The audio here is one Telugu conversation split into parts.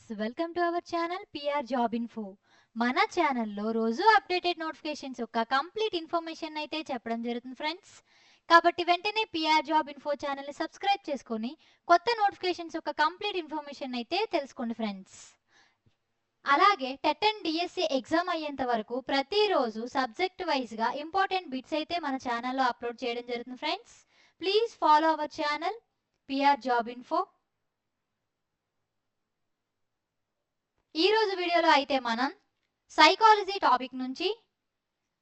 Welcome to our channel PR job info. మన ఛానల్లో రోజు అప్డేటెడ్ నోటిఫికేషన్స్ యొక్క కంప్లీట్ ఇన్ఫర్మేషన్ అయితే చెప్పడం జరుగుతుంది ఫ్రెండ్స్. కాబట్టి వెంటనే పిఆర్ జాబ్ ఇన్ఫో ఛానల్ని సబ్స్క్రైబ్ చేసుకొని కొత్త నోటిఫికేషన్స్ యొక్క కంప్లీట్ ఇన్ఫర్మేషన్ అయితే తెలుసుకోండి ఫ్రెండ్స్. అలాగే టెట్ అండ్ డిఎస్సి ఎగ్జామ్ అయ్యేంత వరకు ప్రతిరోజు సబ్జెక్ట్ వైజ్గా ఇంపార్టెంట్ బిట్స్ అయితే మన ఛానల్లో అప్లోడ్ చేయడం జరుగుతుంది friends. Please follow our channel PR job info. ఈ రోజు వీడియోలో అయితే మనం సైకాలజీ టాపిక్ నుంచి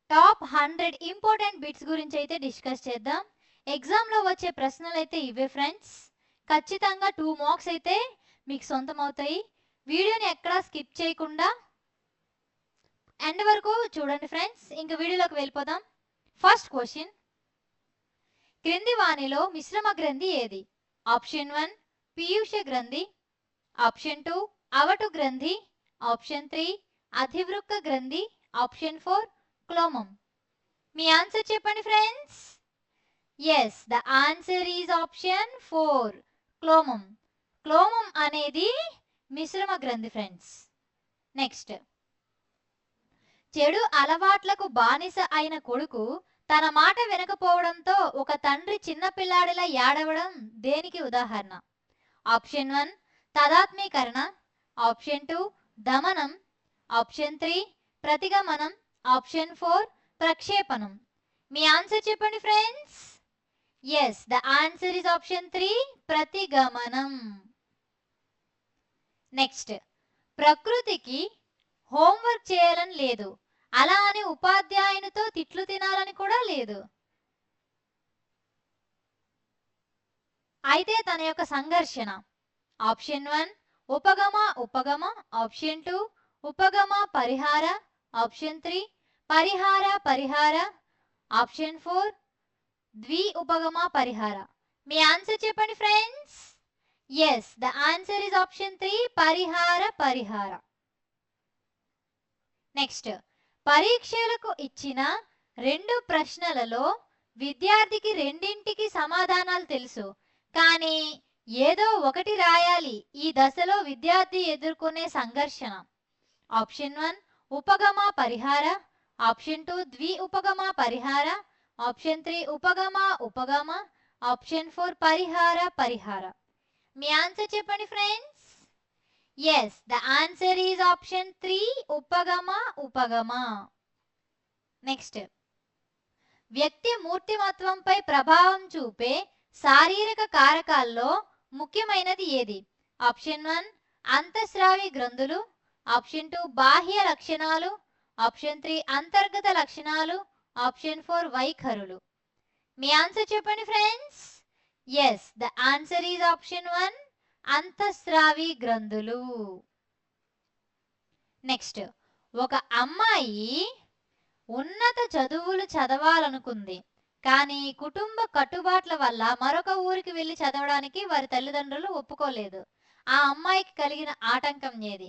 టాప్ 100 ఇంపార్టెంట్ బిట్స్ గురించి అయితే డిస్కస్ చేద్దాం. ఎగ్జామ్లో వచ్చే ప్రశ్నలు అయితే ఇవే ఫ్రెండ్స్. ఖచ్చితంగా 2 మార్క్స్ అయితే మీకు సొంతం అవుతాయి. వీడియోని ఎక్కడా స్కిప్ చేయకుండా ఎండ్ వరకు చూడండి ఫ్రెండ్స్. ఇంకా వీడియోలోకి వెళ్ళిపోదాం. ఫస్ట్ క్వశ్చన్, క్రింది వాణిలో మిశ్రమ గ్రంథి ఏది? ఆప్షన్ 1 పీయూష గ్రంథి, ఆప్షన్ 2 అవటు గ్రంథి, ఆప్షన్ 3 అధివృక్క గ్రంథి, ఆప్షన్ 4 క్లోమం. మీ ఆన్సర్ చెప్పండి friends. Yes, the answer is option 4 క్లోమం. క్లోమం అనేది మిశ్రమ గ్రంథి ఫ్రెండ్స్. నెక్స్ట్, చెడు అలవాట్లకు బానిస అయిన కొడుకు తన మాట వినకపోవడంతో ఒక తండ్రి చిన్న పిల్లాడిలా ఏడవడం దేనికి ఉదాహరణ? ఆప్షన్ 1 తదాత్మీకరణ, ఆప్షన్ 2 దమనం, ఆప్షన్ 3 ప్రతిగమనం, ఆప్షన్ 4 ప్రక్షేపణం. మీ ఆన్సర్ చెప్పండి friends. Yes, the answer is option 3 ప్రతిగమనం. నెక్స్ట్, ప్రకృతికి హోంవర్క్ చేయాలని లేదు, అలా అని ఉపాధ్యాయునితో తిట్లు తినాలని కూడా లేదు. అయితే తన యొక్క సంఘర్షణ ఆప్షన్ 1 ఉపగమ ఉపగమ, ఆప్షన్ 2 ఉపగమ పరిహార, ఆప్షన్ 3 పరిహార పరిహార, ఆప్షన్ 4 ద్వి ఉపగమ పరిహార. మీ ఆన్సర్ చెప్పండి friends. Yes, the answer is option 3 పరిహార పరిహార. నెక్స్ట్, పరీక్షలకు ఇచ్చిన 2 ప్రశ్నలలో విద్యార్థికి రెండింటికి సమాధానాలు తెలుసు, కానీ ఏదో ఒకటి రాయాలి. ఈ దశలో విద్యార్థి ఎదుర్కొనే సంఘర్షణ ఆప్షన్ 1 ఉపగమ పరిహార, ఆప్షన్ 2 ద్వి ఉపగమ పరిహార, ఆప్షన్ 3 ఉపగమ ఉపగమ, ఆప్షన్ 4 పరిహార పరిహార. మీ ఆన్సర్ చెప్పండి friends. Yes, the answer is option 3 ఉపగమ ఉపగమ. నెక్స్ట్, వ్యక్తి మూర్తిమత్వంపై ప్రభావం చూపే శారీరక కారకాల్లో ముఖ్యమైనది ఏది? ఆప్షన్ 1 అంతఃస్రావి గ్రంథులు, ఆప్షన్ 2 బాహ్య లక్షణాలు, ఆప్షన్ 3 అంతర్గత లక్షణాలు, ఆప్షన్ 4 వైఖరులు. మీ ఆన్సర్ చెప్పండి friends. Yes, the answer is option 1 అంతఃస్రావి గ్రంథులు. నెక్స్ట్, ఒక అమ్మాయి ఉన్నత చదువులు చదవాలనుకుంది, కానీ కుటుంబ కట్టుబాట్ల వల్ల మరొక ఊరికి వెళ్ళి చదవడానికి వారి తల్లిదండ్రులు ఒప్పుకోలేదు. ఆ అమ్మాయికి కలిగిన ఆటంకం ఏది?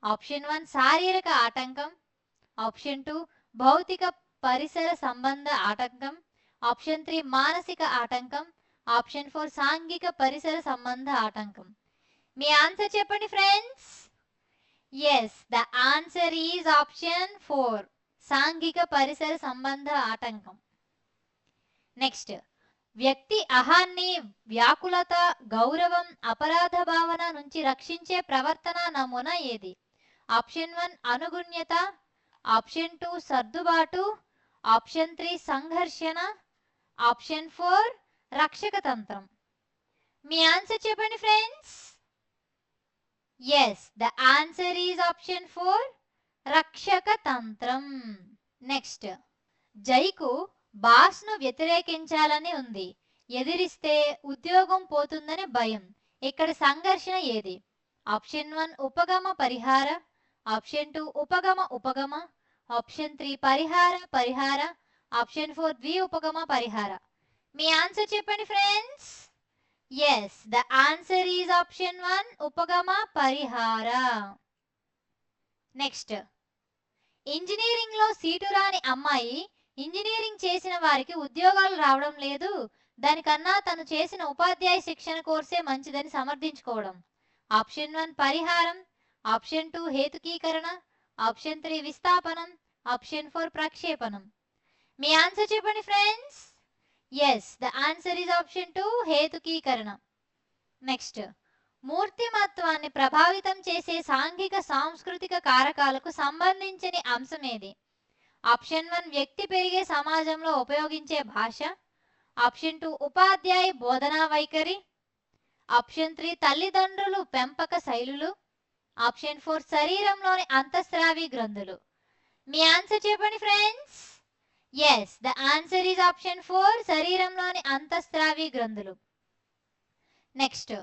ఆప్షన్ 1 శారీరక ఆటంకం, ఆప్షన్ 2 భౌతిక పరిసర సంబంధ ఆటంకం, ఆప్షన్ 3 మానసిక ఆటంకం, ఆప్షన్ 4 సాంఘిక పరిసర సంబంధ ఆటంకం. మీ ఆన్సర్ చెప్పండి friends. Yes, the answer is option 4 సాంఘిక పరిసర సంబంధ ఆటంకం. నెక్స్ట్, వ్యక్తి అహాన్ని వ్యాకులత గౌరవం అపరాధ భావన నుంచి రక్షించే ప్రవర్తన నమూనా ఏది? ఆప్షన్ 1 అనుగుణ్యత, ఆప్షన్ 2 సర్దుబాటు, ఆప్షన్ 3 సంఘర్షణ, ఆప్షన్ 4 రక్షక తంత్రం. మీ ఆన్సర్ చెప్పండి friends. Yes, the answer is option 4 రక్షక తంత్రం. నెక్స్ట్, జైకు బాస్ను వ్యతిరేకించాలని ఉంది, ఎదిరిస్తే ఉద్యోగం పోతుందని భయం. ఇక్కడ సంఘర్షణ ఏది? ఆప్షన్ 1 ఉపగమ పరిహార, ఆప్షన్ 2 ఉపగమ ఉపగమ, ఆప్షన్ 3 పరిహార పరిహార, ఆప్షన్ 4 ద్వి ఉపగమ పరిహార. మీ ఆన్సర్ చెప్పండి friends. Yes, the answer is option 1 ఉపగమ పరిహార. నెక్స్ట్, ఇంజనీరింగ్ లో సీటు రాని అమ్మాయి ఇంజనీరింగ్ చేసిన వారికి ఉద్యోగాలు రావడం లేదు, దానికన్నా తను చేసిన ఉపాధ్యాయ శిక్షణ కోర్సే మంచిదని సమర్థించుకోవడం. ఆప్షన్ 1 పరిహారం, ఆప్షన్ 2 హేతుకీకరణ, ఆప్షన్ 3 విస్థాపనం, ఆప్షన్ 4 ప్రక్షేపణం. మీ ఆన్సర్ చెప్పండి friends. Yes, the answer is option 2 హేతుకీకరణ. నెక్స్ట్, మూర్తిమత్వాన్ని ప్రభావితం చేసే సాంఘిక సాంస్కృతిక కారకాలకు సంబంధించిన అంశం ఏది? ఆప్షన్ 1 వ్యక్తి పెరిగే సమాజంలో ఉపయోగించే భాష, ఆప్షన్ 2 ఉపాధ్యాయ బోధనా వైఖరి, ఆప్షన్ 3 తల్లిదండ్రులు పెంపక శైలులు, ఆప్షన్ 4 శరీరంలోని అంతఃస్రావి గ్రంథులు. మీ ఆన్సర్ చెప్పండి friends. Yes, the answer is option 4 శరీరంలోని అంతఃస్రావి గ్రంథులు. నెక్స్ట్,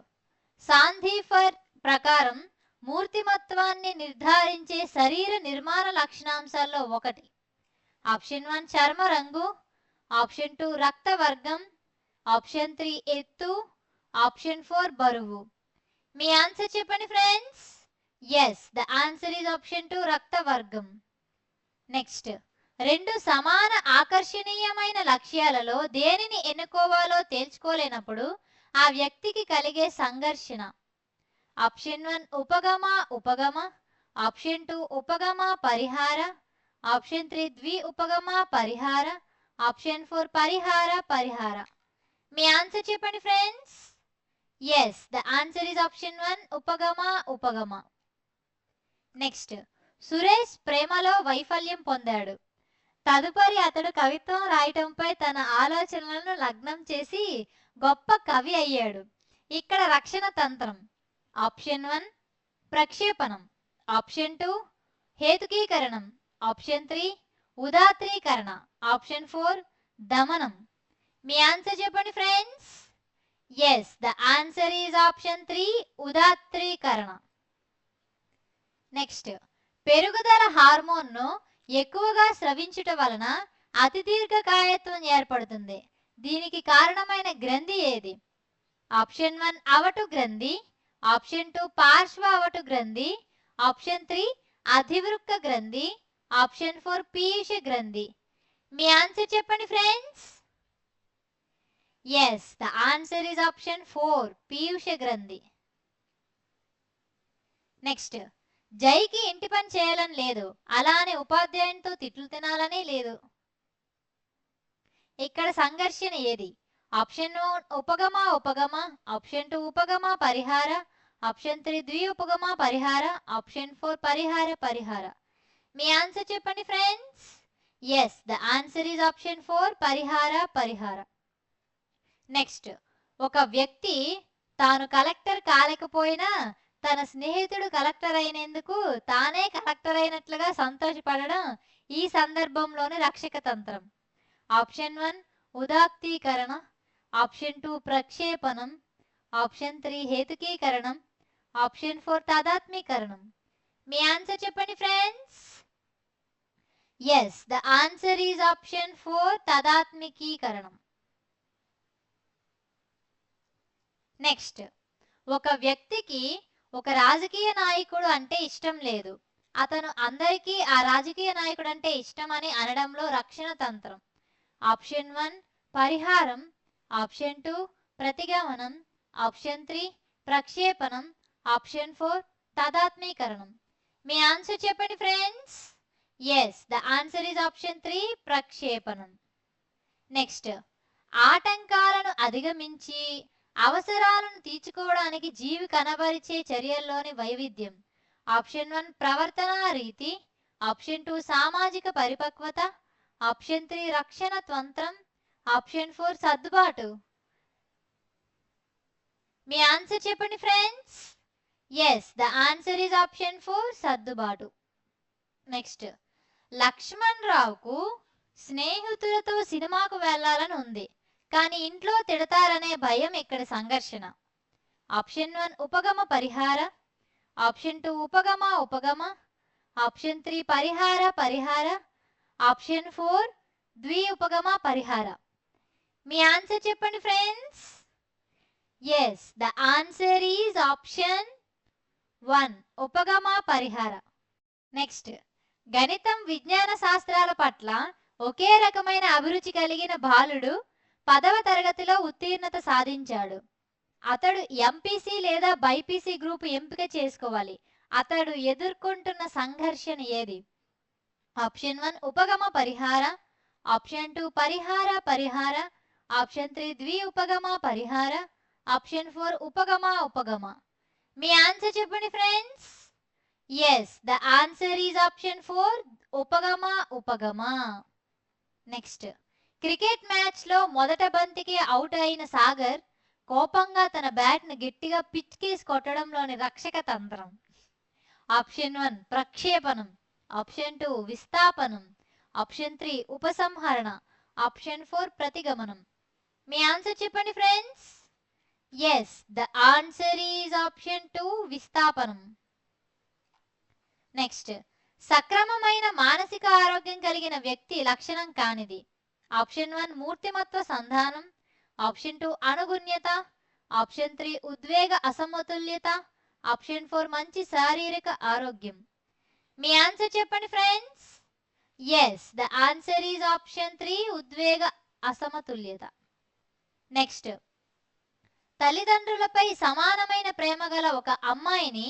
సాంధీఫర్ ప్రకారం మూర్తిమత్వాన్ని నిర్ధారించే శరీర నిర్మాణ లక్షణాంశాల్లో ఒకటి. ఆప్షన్ 1 చర్మ రంగు, ఆప్షన్ 2 రక్త వర్గం, ఆప్షన్ 3 ఎత్తు, ఆప్షన్ 4 బరువు. మీ ఆన్సర్ చెప్పండి friends. Yes, the answer is option 2 రక్త వర్గం. నెక్స్ట్, రెండు సమాన ఆకర్షణీయమైన లక్ష్యాలలో దేనిని ఎన్నుకోవాలో తేల్చుకోలేనప్పుడు ఆ వ్యక్తికి కలిగే సంఘర్షణ. ఆప్షన్ 1 ఉపగమ ఉపగమ, ఆప్షన్ 2 ఉపగమ పరిహార, ఆప్షన్ 3 ద్వి ఉపగమ పరిహార, ఆప్షన్ 4 పరిహార పరిహార. మీ ఆన్సర్ చెప్పండి friends. Yes, the answer is option 1 ఉపగమ ఉపగమ. నెక్స్ట్, సురేష్ ప్రేమలో వైఫల్యం పొందాడు. తదుపరి అతడు కవిత్వం రాయటంపై తన ఆలోచనలను లగ్నం చేసి గొప్ప కవి అయ్యాడు. ఇక్కడ రక్షణ తంత్రం. ఆప్షన్ 1 ప్రక్షేపణం, ఆప్షన్ 2 హేతుకీకరణం, ఆప్షన్ 3 ఉదాత్రీకరణ, ఆప్షన్ 4 దమనం. మీ ఆన్సర్ చెప్పండి friends. Yes, the answer is option 3 ఉదాత్రీకరణ. నెక్స్ట్, పెరుగుదల హార్మోన్ను ఎక్కువగా స్రవించుట వలన అతి దీర్ఘకాయత్వం ఏర్పడుతుంది. దీనికి కారణమైన గ్రంథి ఏది? ఆప్షన్ 1 అవటు గ్రంథి, ఆప్షన్ 2 పార్శ్వ అవటు గ్రంథి, ఆప్షన్ 3 అధివృక్క గ్రంథి, ఆప్షన్ 4 పీయూష గ్రంథి. మీ ఆన్సర్ చెప్పండి friends. Yes, the answer is option 4 పీయూష గ్రంథి. నెక్స్ట్, జైకి ఇంటి పని చేయాలని లేదు, అలానే ఉపాధ్యాయునితో తిట్లు తినాలని లేదు. ఇక్కడ సంఘర్షణ ఏది? ఆప్షన్ 1 ఉపగమ ఉపగమ, ఆప్షన్ 2 ఉపగమ పరిహార, ఆప్షన్ 3 ద్వి ఉపగమ పరిహార, ఆప్షన్ 4 పరిహార పరిహార. మీ ఆన్సర్ చెప్పండి friends. Yes, the answer is option 4 పరిహార పరిహార. నెక్స్ట్, ఒక వ్యక్తి తాను కలెక్టర్ కాలేకపోయినా తన స్నేహితుడు కలెక్టర్ అయినందుకు తానే కలెక్టర్ అయినట్లుగా సంతోషపడడం ఈ సందర్భంలోని రక్షక తంత్రం. ఆప్షన్ 1 ఉదాత్తీకరణ, ఆప్షన్ 2 ప్రక్షేపణం, ఆప్షన్ 3 హేతుకీకరణం, ఆప్షన్ 4 తాదాత్మీకరణం. మీ ఆన్సర్ చెప్పండి friends. Yes, the answer is option 4 తాదాత్మికీకరణం. నెక్స్ట్, ఒక వ్యక్తికి ఒక రాజకీయ నాయకుడు అంటే ఇష్టం లేదు, అతను అందరికీ ఆ రాజకీయ నాయకుడు అంటే ఇష్టం అని అనడంలో రక్షణ తంత్రం. ఆప్షన్ 1 పరిహారం, ఆప్షన్ 2 ప్రతిగమనం, ఆప్షన్ 3 ప్రక్షేపణం, ఆప్షన్ 4 తాదాత్మీకరణం. మీ ఆన్సర్ చెప్పండి friends. Yes, the answer is option 3 ప్రక్షేపణం. నెక్స్ట్, ఆటంకాలను అధిగమించి అవసరాలను తీర్చుకోవడానికి జీవి కనబరిచే చర్యల్లోని వైవిధ్యం. ఆప్షన్ 1 ప్రవర్తనా రీతి, ఆప్షన్ 2 సామాజిక పరిపక్వత, ఆప్షన్ 3 రక్షణ తంత్రం, ఆప్షన్ 4 సర్దుబాటు. మీ ఆన్సర్ చెప్పండి friends. Yes, the answer is option 4 సర్దుబాటు. నెక్స్ట్, లక్ష్మణ్ రావుకు స్నేహితులతో సినిమాకు వెళ్ళాలని ఉంది, కానీ ఇంట్లో తిడతారనే భయం ఇక్కడ సంఘర్షణ. ఆప్షన్ 1 ఉపగమ పరిహార, ఆప్షన్ 2 ఉపగమ ఉపగమ, ఆప్షన్ 3 పరిహార పరిహార, ఆప్షన్ 4 ద్వి ఉపగమ పరిహార. మీ ఆన్సర్ చెప్పండి friends. Yes, the answer is option 1 ఉపగమ పరిహార. నెక్స్ట్, గణితం విజ్ఞాన శాస్త్రాల పట్ల ఒకే రకమైన అభిరుచి కలిగిన బాలుడు 10వ తరగతిలో ఉత్తీర్ణత సాధించాడు. అతడు ఎంపీసీ లేదా బైపీసీ గ్రూప్ ఎంపిక చేసుకోవాలి. అతడు ఎదుర్కొంటున్న సంఘర్షణ ఏది? ఆప్షన్ 1 ఉపగమ పరిహార, ఆప్షన్ 2 పరిహార పరిహార, ఆప్షన్ 3 ద్వి ఉపగమ పరిహార, ఆప్షన్ 4 ఉపగమ ఉపగమ. మీ ఆన్సర్ చెప్పండి friends. Yes, the answer is option 4 ఉపగమ ఉపగమ. నెక్స్ట్, క్రికెట్ మ్యాచ్ లో మొదట బంతికి అవుట్ అయిన సాగర్ కోపంగా తన బ్యాట్ ను గట్టిగా పిచ్ కేసి కొట్టడంలోని రక్షక తంత్రం. ఆప్షన్ 1 ప్రక్షేపణం, ఆప్షన్ 2 విస్థాపనం, ఆప్షన్ 3 ఉపసంహరణ, ఆప్షన్ 4 ప్రతిగమనం. మీ ఆన్సర్ చెప్పండి friends. Yes, the answer is option 2 విస్థాపనం. నెక్స్ట్, సక్రమమైన మానసిక ఆరోగ్యం కలిగిన వ్యక్తి లక్షణం కానిది. ఆప్షన్ 1 మూర్తిమత్వ సంధానం, ఆప్షన్ 2 అనుగుణ్యత, ఆప్షన్ 3 ఉద్వేగ అసమతుల్యత, ఆప్షన్ 4 మంచి శారీరక ఆరోగ్యం. మీ ఆన్సర్ చెప్పండి friends. Yes, the answer is option 3 ఉద్వేగ అసమతుల్యత. నెక్స్ట్, తల్లిదండ్రులపై సమానమైన ప్రేమ గల ఒక అమ్మాయిని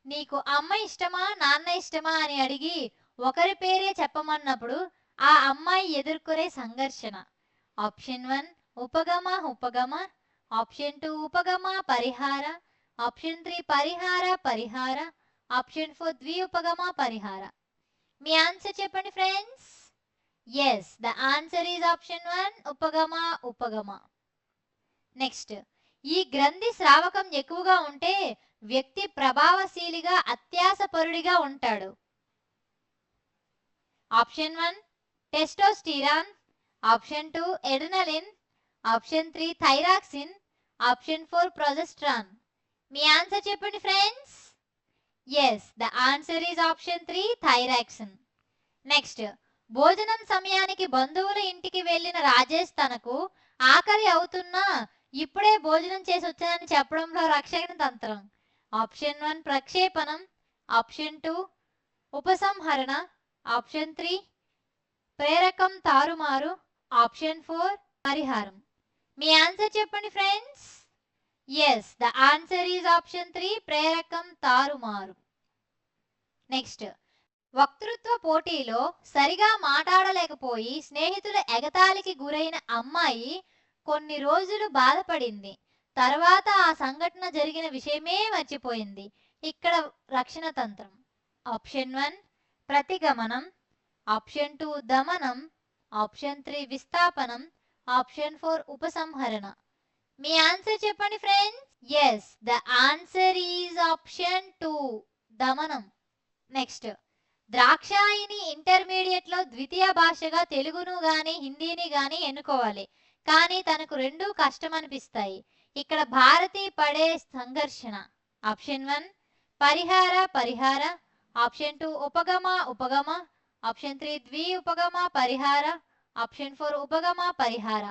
నీకు అమ్మ ఇష్టమా నాన్న ఇష్టమా అని అడిగి ఒకరి పేరే చెప్పమన్నప్పుడు ఆ అమ్మాయి ఎదుర్కొనే సంఘర్షణ. ఆప్షన్ 1 ఉపగమ ఉపగమ, ఆప్షన్ 2 ఉపగమ పరిహార, ఆప్షన్ 3 పరిహార పరిహార, ఆప్షన్ 4 ద్వి ఉపగమ పరిహార. మీ ఆన్సర్ చెప్పండి friends. Yes, the answer is option 1 ఉపగమ ఉపగమ. నెక్స్ట్, ఈ గ్రంథి స్రావకం ఎక్కువగా ఉంటే వ్యక్తి ప్రభావశీలిగా అత్యాసపరుడిగా ఉంటాడు. Option 1 testosterone, option 2 adrenaline, option 3 thyroxine, option 4 progesterone. మీ ఆన్సర్ చెప్పండి friends. Yes, the answer is option 3 thyroxine. Next, భోజనం సమయానికి బంధువుల ఇంటికి వెళ్ళిన రాజేష్ తనకు ఆకలి అవుతున్నా ఇప్పుడే భోజనం చేసి వచ్చానని చెప్పడంలో రక్షణ తంత్రం. ఆప్షన్ 1 ప్రక్షేపణం, ఆప్షన్ 2 ఉపసంహరణ, ఆప్షన్ 3 ప్రేరకం తారుమారు, ఆప్షన్ 4 పరిహారం. మీ ఆన్సర్ చెప్పండి friends. Yes, the answer is option 3 ప్రేరకం తారుమారు. నెక్స్ట్, వక్తృత్వ పోటీలో సరిగా మాట్లాడలేకపోయి స్నేహితుల ఎగతాళికి గురైన అమ్మాయి కొన్ని రోజులు బాధపడింది. తర్వాత ఆ సంఘటన జరిగిన విషయమే మర్చిపోయింది. ఇక్కడ రక్షణ తంత్రం. ఆప్షన్ 1 ప్రతిగమనం, ఆప్షన్ 2 దమనం, ఆప్షన్ 3 విస్థాపనం, ఆప్షన్ 4 ఉపసంహరణ. మీ ఆన్సర్ చెప్పండి friends. Yes, the answer is option 2 దమనం. నెక్స్ట్, ద్రాక్షాయిని ఇంటర్మీడియట్ లో ద్వితీయ భాషగా తెలుగును గాని హిందీని గాని ఎన్నుకోవాలి, కానీ తనకు రెండూ కష్టం అనిపిస్తాయి. ఇక్కడ భారతి పడే సంఘర్షణ. ఆప్షన్ 1 పరిహార పరిహార, ఆప్షన్ 2 ఉపగమ ఉపగమ, ఆప్షన్ 3 ద్వి ఉపగమ పరిహార, ఆప్షన్ 4 ఉపగమ పరిహార.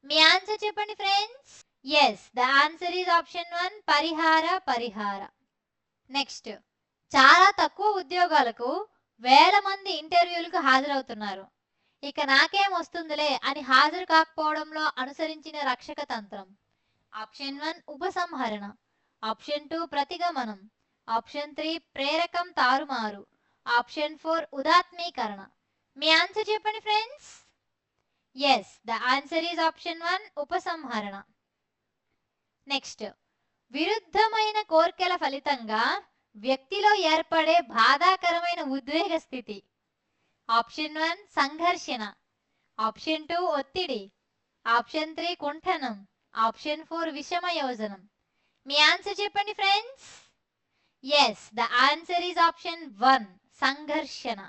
మీ ఆన్సర్ చెప్పండి friends. Yes, the answer is option 1 పరిహార పరిహార. నెక్స్ట్, చాలా తక్కువ ఉద్యోగాలకు వేల మంది ఇంటర్వ్యూలకు హాజరవుతున్నారు. ఇక నాకేం వస్తుందిలే అని హాజరు కాకపోవడంలో అనుసరించిన రక్షక తంత్రం. ఆప్షన్ 1 ఉపసంహరణ, ఆప్షన్ 2 ప్రతిగమనం, ఆప్షన్ 3 ప్రేరకం తారుమారు, ఆప్షన్ 4 ఉదాత్మీకరణ. మీ ఆన్సర్ చెప్పండి friends. Yes, the answer is option 1 ఉపసంహరణ. నెక్స్ట్, విరుద్ధమైన కోర్కెల ఫలితంగా వ్యక్తిలో ఏర్పడే బాధాకరమైన ఉద్వేగ స్థితి. ఆప్షన్ 1 సంఘర్షణ, ఆప్షన్ 2 ఒత్తిడి, ఆప్షన్ 3 కుంఠనం, ఆప్షన్ 4 విషమయోజనం. మీ ఆన్సర్ చెప్పండి friends. Yes, the answer is option 1 సంఘర్షణ.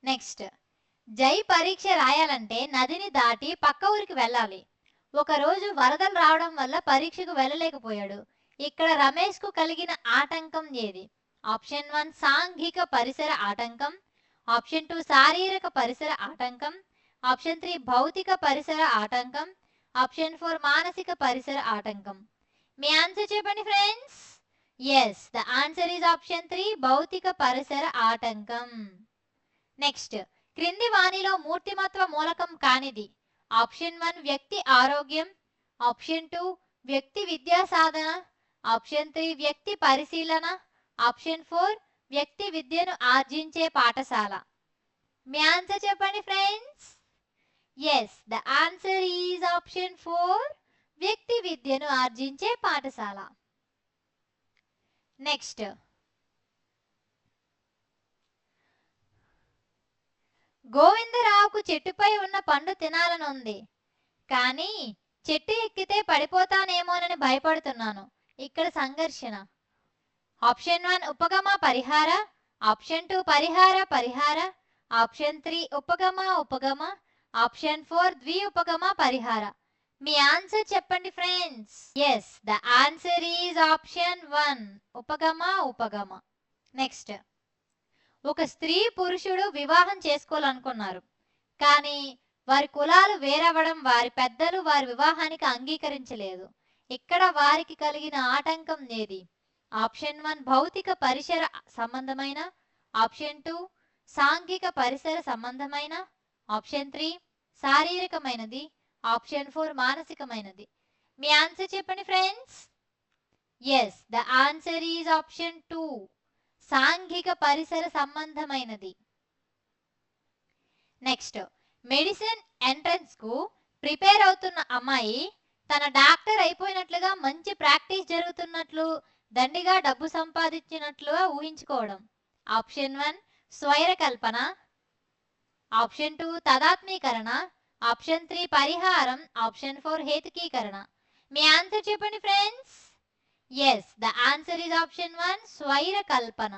నెక్స్ట్, జై పరీక్ష రాయాలంటే నదిని దాటి పక్క ఊరికి వెళ్ళాలి. ఒకరోజు వరదలు రావడం వల్ల పరీక్షకు వెళ్ళలేకపోయాడు. ఇక్కడ రమేష్ కు కలిగిన ఆటంకం ఏది? ఆప్షన్ 1 సాంఘిక పరిసర ఆటంకం, ఆప్షన్ 2 శారీరక పరిసర ఆటంకం, ఆప్షన్ 3 భౌతిక పరిసర ఆటంకం, ఆప్షన్ 4 మానసిక పరిసర ఆటంకం. మీ ఆన్సర్ చెప్పండి friends. Yes, the answer is option 3 భౌతిక పరిసర ఆటంకం. నెక్స్ట్, క్రింది వాణిలో మూర్తిమత్వ మూలకం కానిది. ఆప్షన్ 1 వ్యక్తి ఆరోగ్యం, ఆప్షన్ 2 వ్యక్తి విద్యా సాధన, ఆప్షన్ 3 వ్యక్తి పరిశీలన, ఆప్షన్ 4 వ్యక్తి విద్యను ఆర్జించే పాఠశాల. మీ ఆన్సర్ చెప్పండి friends. Yes, the answer is option 4 వ్యక్తి విద్యను ఆర్జించే పాఠశాల. నెక్స్ట్, గోవిందరావుకు చెట్టుపై ఉన్న పండు తినాలనుంది, కానీ చెట్టు ఎక్కితే పడిపోతానేమోనని భయపడుతున్నాను. ఇక్కడ సంఘర్షణ. ఆప్షన్ 1 ఉపగమ పరిహార, ఆప్షన్ 2 పరిహార పరిహార, ఆప్షన్ 3 ఉపగమ ఉపగమ, ఆప్షన్ 4 ద్వి ఉపగమ పరిహార. మీ ఆన్సర్ చెప్పండి friends. Yes, the answer is option 1 ఉపగమ ఉపగమ. నెక్స్ట్, ఒక స్త్రీ పురుషుడు వివాహం చేసుకోవాలనుకున్నారు, కానీ వారి కులాలు వేరవడం వారి పెద్దలు వారి వివాహానికి అంగీకరించలేదు. ఇక్కడ వారికి కలిగిన ఆటంకం ఏది? ఆప్షన్ 1 భౌతిక పరిసర సంబంధమైన, ఆప్షన్ 2 సాంఘిక పరిసర సంబంధమైన, ఆప్షన్ 3 శారీరకమైనది, ఆప్షన్ 4 మానసికమైనది. మీ ఆన్సర్ చెప్పండి friends. Yes, the answer is option 2 సాంఘిక పరిసర సంబంధమైనది. నెక్స్ట్, మెడిసిన్ ఎంట్రన్స్ కు ప్రిపేర్ అవుతున్న అమ్మాయి తన డాక్టర్ అయిపోయినట్లుగా మంచి ప్రాక్టీస్ జరుగుతున్నట్లు దండిగా డబ్బు సంపాదించినట్లుగా ఊహించుకోవడం. ఆప్షన్ 1 స్వైర కల్పన, ఆప్షన్ 2 తదాత్మీకరణ, ఆప్షన్ 3 పరిహారం, ఆప్షన్ 4 హేతుకీకరణ. మీ ఆన్సర్ చెప్పండి friends. Yes, the answer is option 1 స్వైర కల్పన.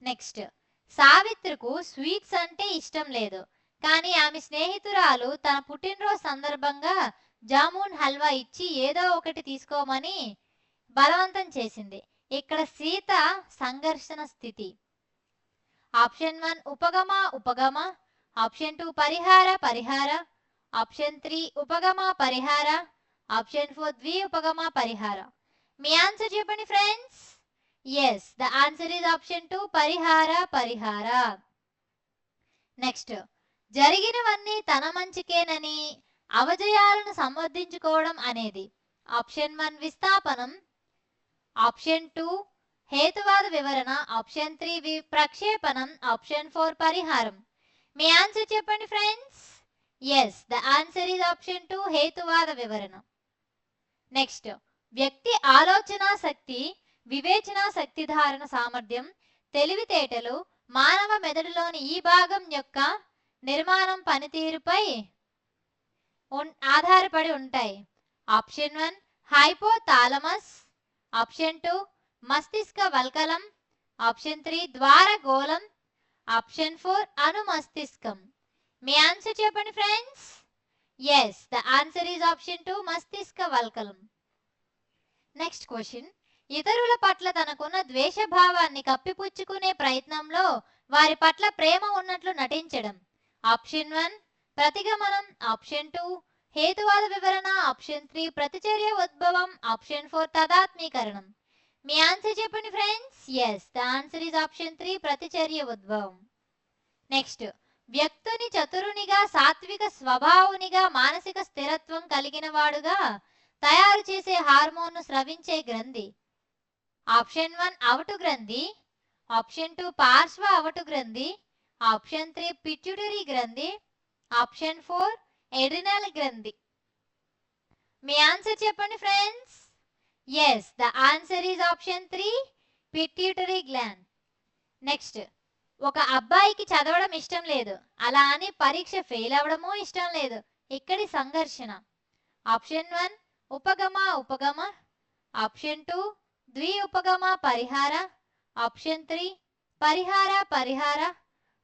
నెక్స్ట్, సావిత్రకు స్వీట్స్ అంటే ఇష్టం లేదు, కానీ ఆమె స్నేహితురాలు తన పుట్టినరోజు సందర్భంగా జామున్ హల్వా ఇచ్చి ఏదో ఒకటి తీసుకోమని బలవంతం చేసింది. ఇక్కడ సీత సంఘర్షణ స్థితి. ఆప్షన్ 1 ఉపగమ ఉపగమ, ఆప్షన్ 2 పరిహార పరిహార, ఆప్షన్ 3 ఉపగమ పరిహార, ఆప్షన్ 4 ద్వి ఉపగమ పరిహార. మీ ఆన్సర్ చెప్పండి friends. Yes, the answer is option 2 పరిహార పరిహార. నెక్స్ట్, జరిగినవన్నీ తన మంచికేనని అవజయాలను సమర్థించుకోవడం అనేది. ఆప్షన్ 1 విస్థాపనం, ఆప్షన్ 2 హేతువాద వివరణ, ఆప్షన్ 3 ప్రక్షేపణం, ఆప్షన్ 4 పరిహారం. మీ ఆన్సర్ చెప్పండి friends. Yes, the answer is option 2 హేతువాద వివరణ. నెక్స్ట్, వ్యక్తి ఆలోచన శక్తి, వివేచన శక్తి ధారణ సామర్థ్యం, తెలివితేటలు మానవ మెదడులోని ఈ భాగం యొక్క నిర్మాణం పనితీరుపై ఆధారపడి ఉంటాయి. ఆప్షన్ 1 హైపోథాలమస్, ఆప్షన్ 2 మస్తిష్క వల్కలం, ఆప్షన్ 3 ద్వారగోళం, ఆప్షన్ 4 అనుమస్తిష్కం. మీ ఆన్సర్ చెప్పండి friends. Yes, the answer is option 2 మస్తిష్క వల్కలం. నెక్స్ట్ క్వశ్చన్, ఇతరుల పట్ల తనకున్న ద్వేషభావాన్ని కప్పిపుచ్చుకునే ప్రయత్నంలో వారి పట్ల ప్రేమ ఉన్నట్లు నటించడం. ఆప్షన్ 1 ప్రతిగమనం, ఆప్షన్ 2 హేతువాద వివరణ, ఆప్షన్ 3 ప్రతిచర్య ఉద్భవం, ఆప్షన్ 4 తదాత్మీకరణం. మీ ఆన్సర్ చెప్పండి friends. Yes, the answer is option 3 ప్రతిచర్య ఉద్భవం. నెక్స్ట్, వ్యక్తుని చతురునిగా, సాత్విక స్వభావునిగా, మానసిక స్థిరత్వం కలిగిన వాడుగా తయారు చేసే హార్మోన్ను స్రవించే గ్రంథి. ఆప్షన్ 1 అవటు గ్రంథి, ఆప్షన్ 2 పార్శ్వ అవటు గ్రంథి, ఆప్షన్ 3 పిట్యూటరీ గ్రంథి, ఆప్షన్ 4 ఎడ్రినల్ గ్రంథి. మీ ఆన్సర్ చెప్పండి friends. Yes, the answer is option 3 pituitary gland. Next, ఒక అబ్బాయికి చదవడం ఇష్టం లేదు, అలా అని పరీక్ష ఫెయిల్ అవ్వడము ఇష్టం లేదు. ఇక్కడి సంఘర్షణ. ఆప్షన్ 1 ఉపగమ ఉపగమ, ఆప్షన్ 2 ద్వి ఉపగమ పరిహార, ఆప్షన్ 3 పరిహార పరిహార,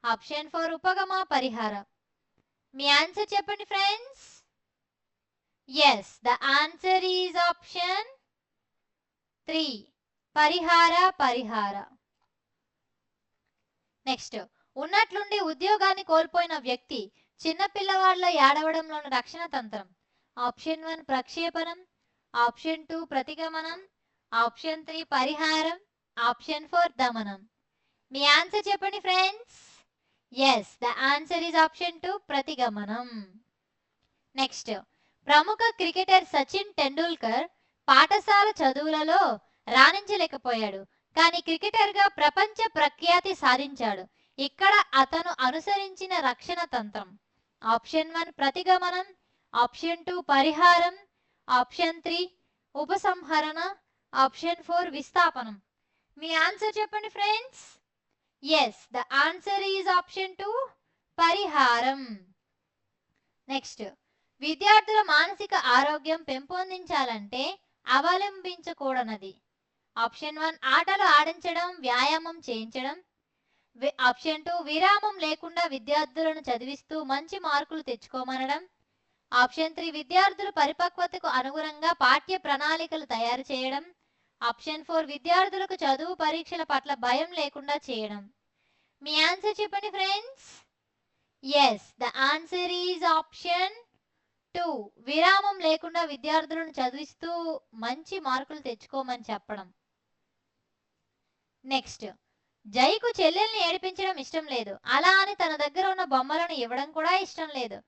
ఆప్షన్ 4 ఉపగమ పరిహార. మీ ఆన్సర్ చెప్పండి friends. Yes, the answer is option 3 పరిహార పరిహార. నెక్స్ట్, ఉన్నట్లుండి ఉద్యోగాన్ని కోల్పోయిన వ్యక్తి చిన్నపిల్లవాళ్ళ ఏడవడంలోని రక్షణ తంత్రం. ఆప్షన్ 1 ప్రక్షేపణం, ఆప్షన్ 2 ప్రతిగమనం, ఆప్షన్ 3 పరిహారం, ఆప్షన్ 4 దమనం. మీ ఆన్సర్ చెప్పండి friends. Yes, the answer is option 2 ప్రతిగమనం. నెక్స్ట్, ప్రముఖ క్రికెటర్ సచిన్ టెండూల్కర్ పాఠశాల చదువులలో రాణించలేకపోయాడు, కానీ క్రికెటర్గా ప్రపంచ ప్రఖ్యాతి సాధించాడు. ఇక్కడ అతను అనుసరించిన రక్షణ తంత్రం: ఆప్షన్ 1 ప్రతిగమనం, ఆప్షన్ 2 పరిహారం, ఆప్షన్ 3 ఉపసంహరణ, ఆప్షన్ 4 విస్థాపనం. మీ ఆన్సర్ చెప్పండి friends. Yes, the answer is option 2 పరిహారం. నెక్స్ట్, విద్యార్థుల మానసిక ఆరోగ్యం పెంపొందించాలంటే అవలంబించకూడనది: ఆప్షన్ 1 ఆటలు ఆడించడం, వ్యాయామం చేయించడం, ఆప్షన్ 2 విరామం లేకుండా విద్యార్థులను చదివిస్తూ మంచి మార్కులు తెచ్చుకోమనడం, ఆప్షన్ 3 విద్యార్థుల పరిపక్వతకు అనుగుణంగా పాఠ్య ప్రణాళికలు తయారు చేయడం, ఆప్షన్ 4 విద్యార్థులకు చదువు పరీక్షల పట్ల భయం లేకుండా చేయడం. మీ ఆన్సర్ చెప్పండి friends. Yes, the answer is option 2 విరామం లేకుండా విద్యార్థులను చదివిస్తూ మంచి మార్కులు తెచ్చుకోమని చెప్పడం. నెక్స్ట్, జైకు చెల్లెల్ని ఏడిపించడం ఇష్టం లేదు, అలా అని తన దగ్గర ఉన్న బొమ్మలను ఇవ్వడం కూడా ఇష్టం లేదు.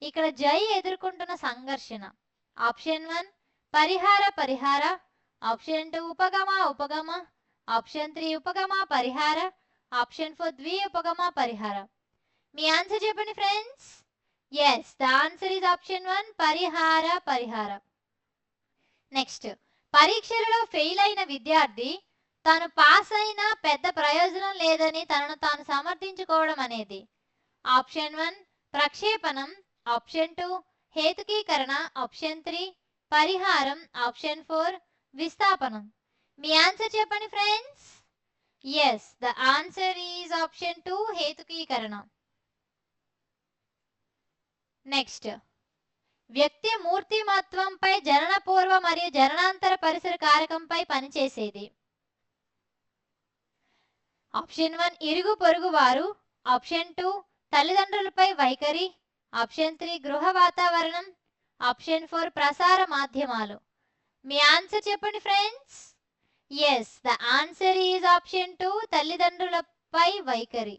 ఇక్కడ జై ఎదుర్కొంటున్న సంఘర్షణ: ఆప్షన్ 1 పరిహార, ఆప్షన్ 2 ఉపగమ, ఆప్షన్ 3 ఉపగమ పరిహార, ఆప్షన్ 4 ద్వి ఉపగమ పరిహార. మీ ఆన్సర్ చెప్పండి friends. Yes, the answer is option 1 పరిహార. నెక్స్ట్, పరీక్షలలో ఫెయిల్ అయిన విద్యార్థి తాను పాస్ అయినా పెద్ద ప్రయోజనం లేదని తనను తాను సమర్థించుకోవడం అనేది: ఆప్షన్ 1 ప్రక్షేపణం, ఆప్షన్ 2 హేతుకీకరణ, ఆప్షన్ 3 పరిహారం, ఆప్షన్ 4 విస్థాపనం. మీ ఆన్సర్ చెప్పండి friends. Yes, the answer is option 2 హేతుకీకరణ. నెక్స్ట్, వ్యక్తి మూర్తిమత్వంపై జననపూర్వ మరియు జననాంతర పరిసర కారకంపై పనిచేసేది: ఆప్షన్ 1 ఇరుగు పొరుగు వారు, ఆప్షన్ 2 తల్లిదండ్రులపై వైఖరి, ఆప్షన్ 3 గృహ వాతావరణం, ఆప్షన్ 4 ప్రసార మాధ్యమాలు. మీ ఆన్సర్ చెప్పండి friends. Yes, the answer is option 2 తల్లిదండ్రులపై వైఖరి.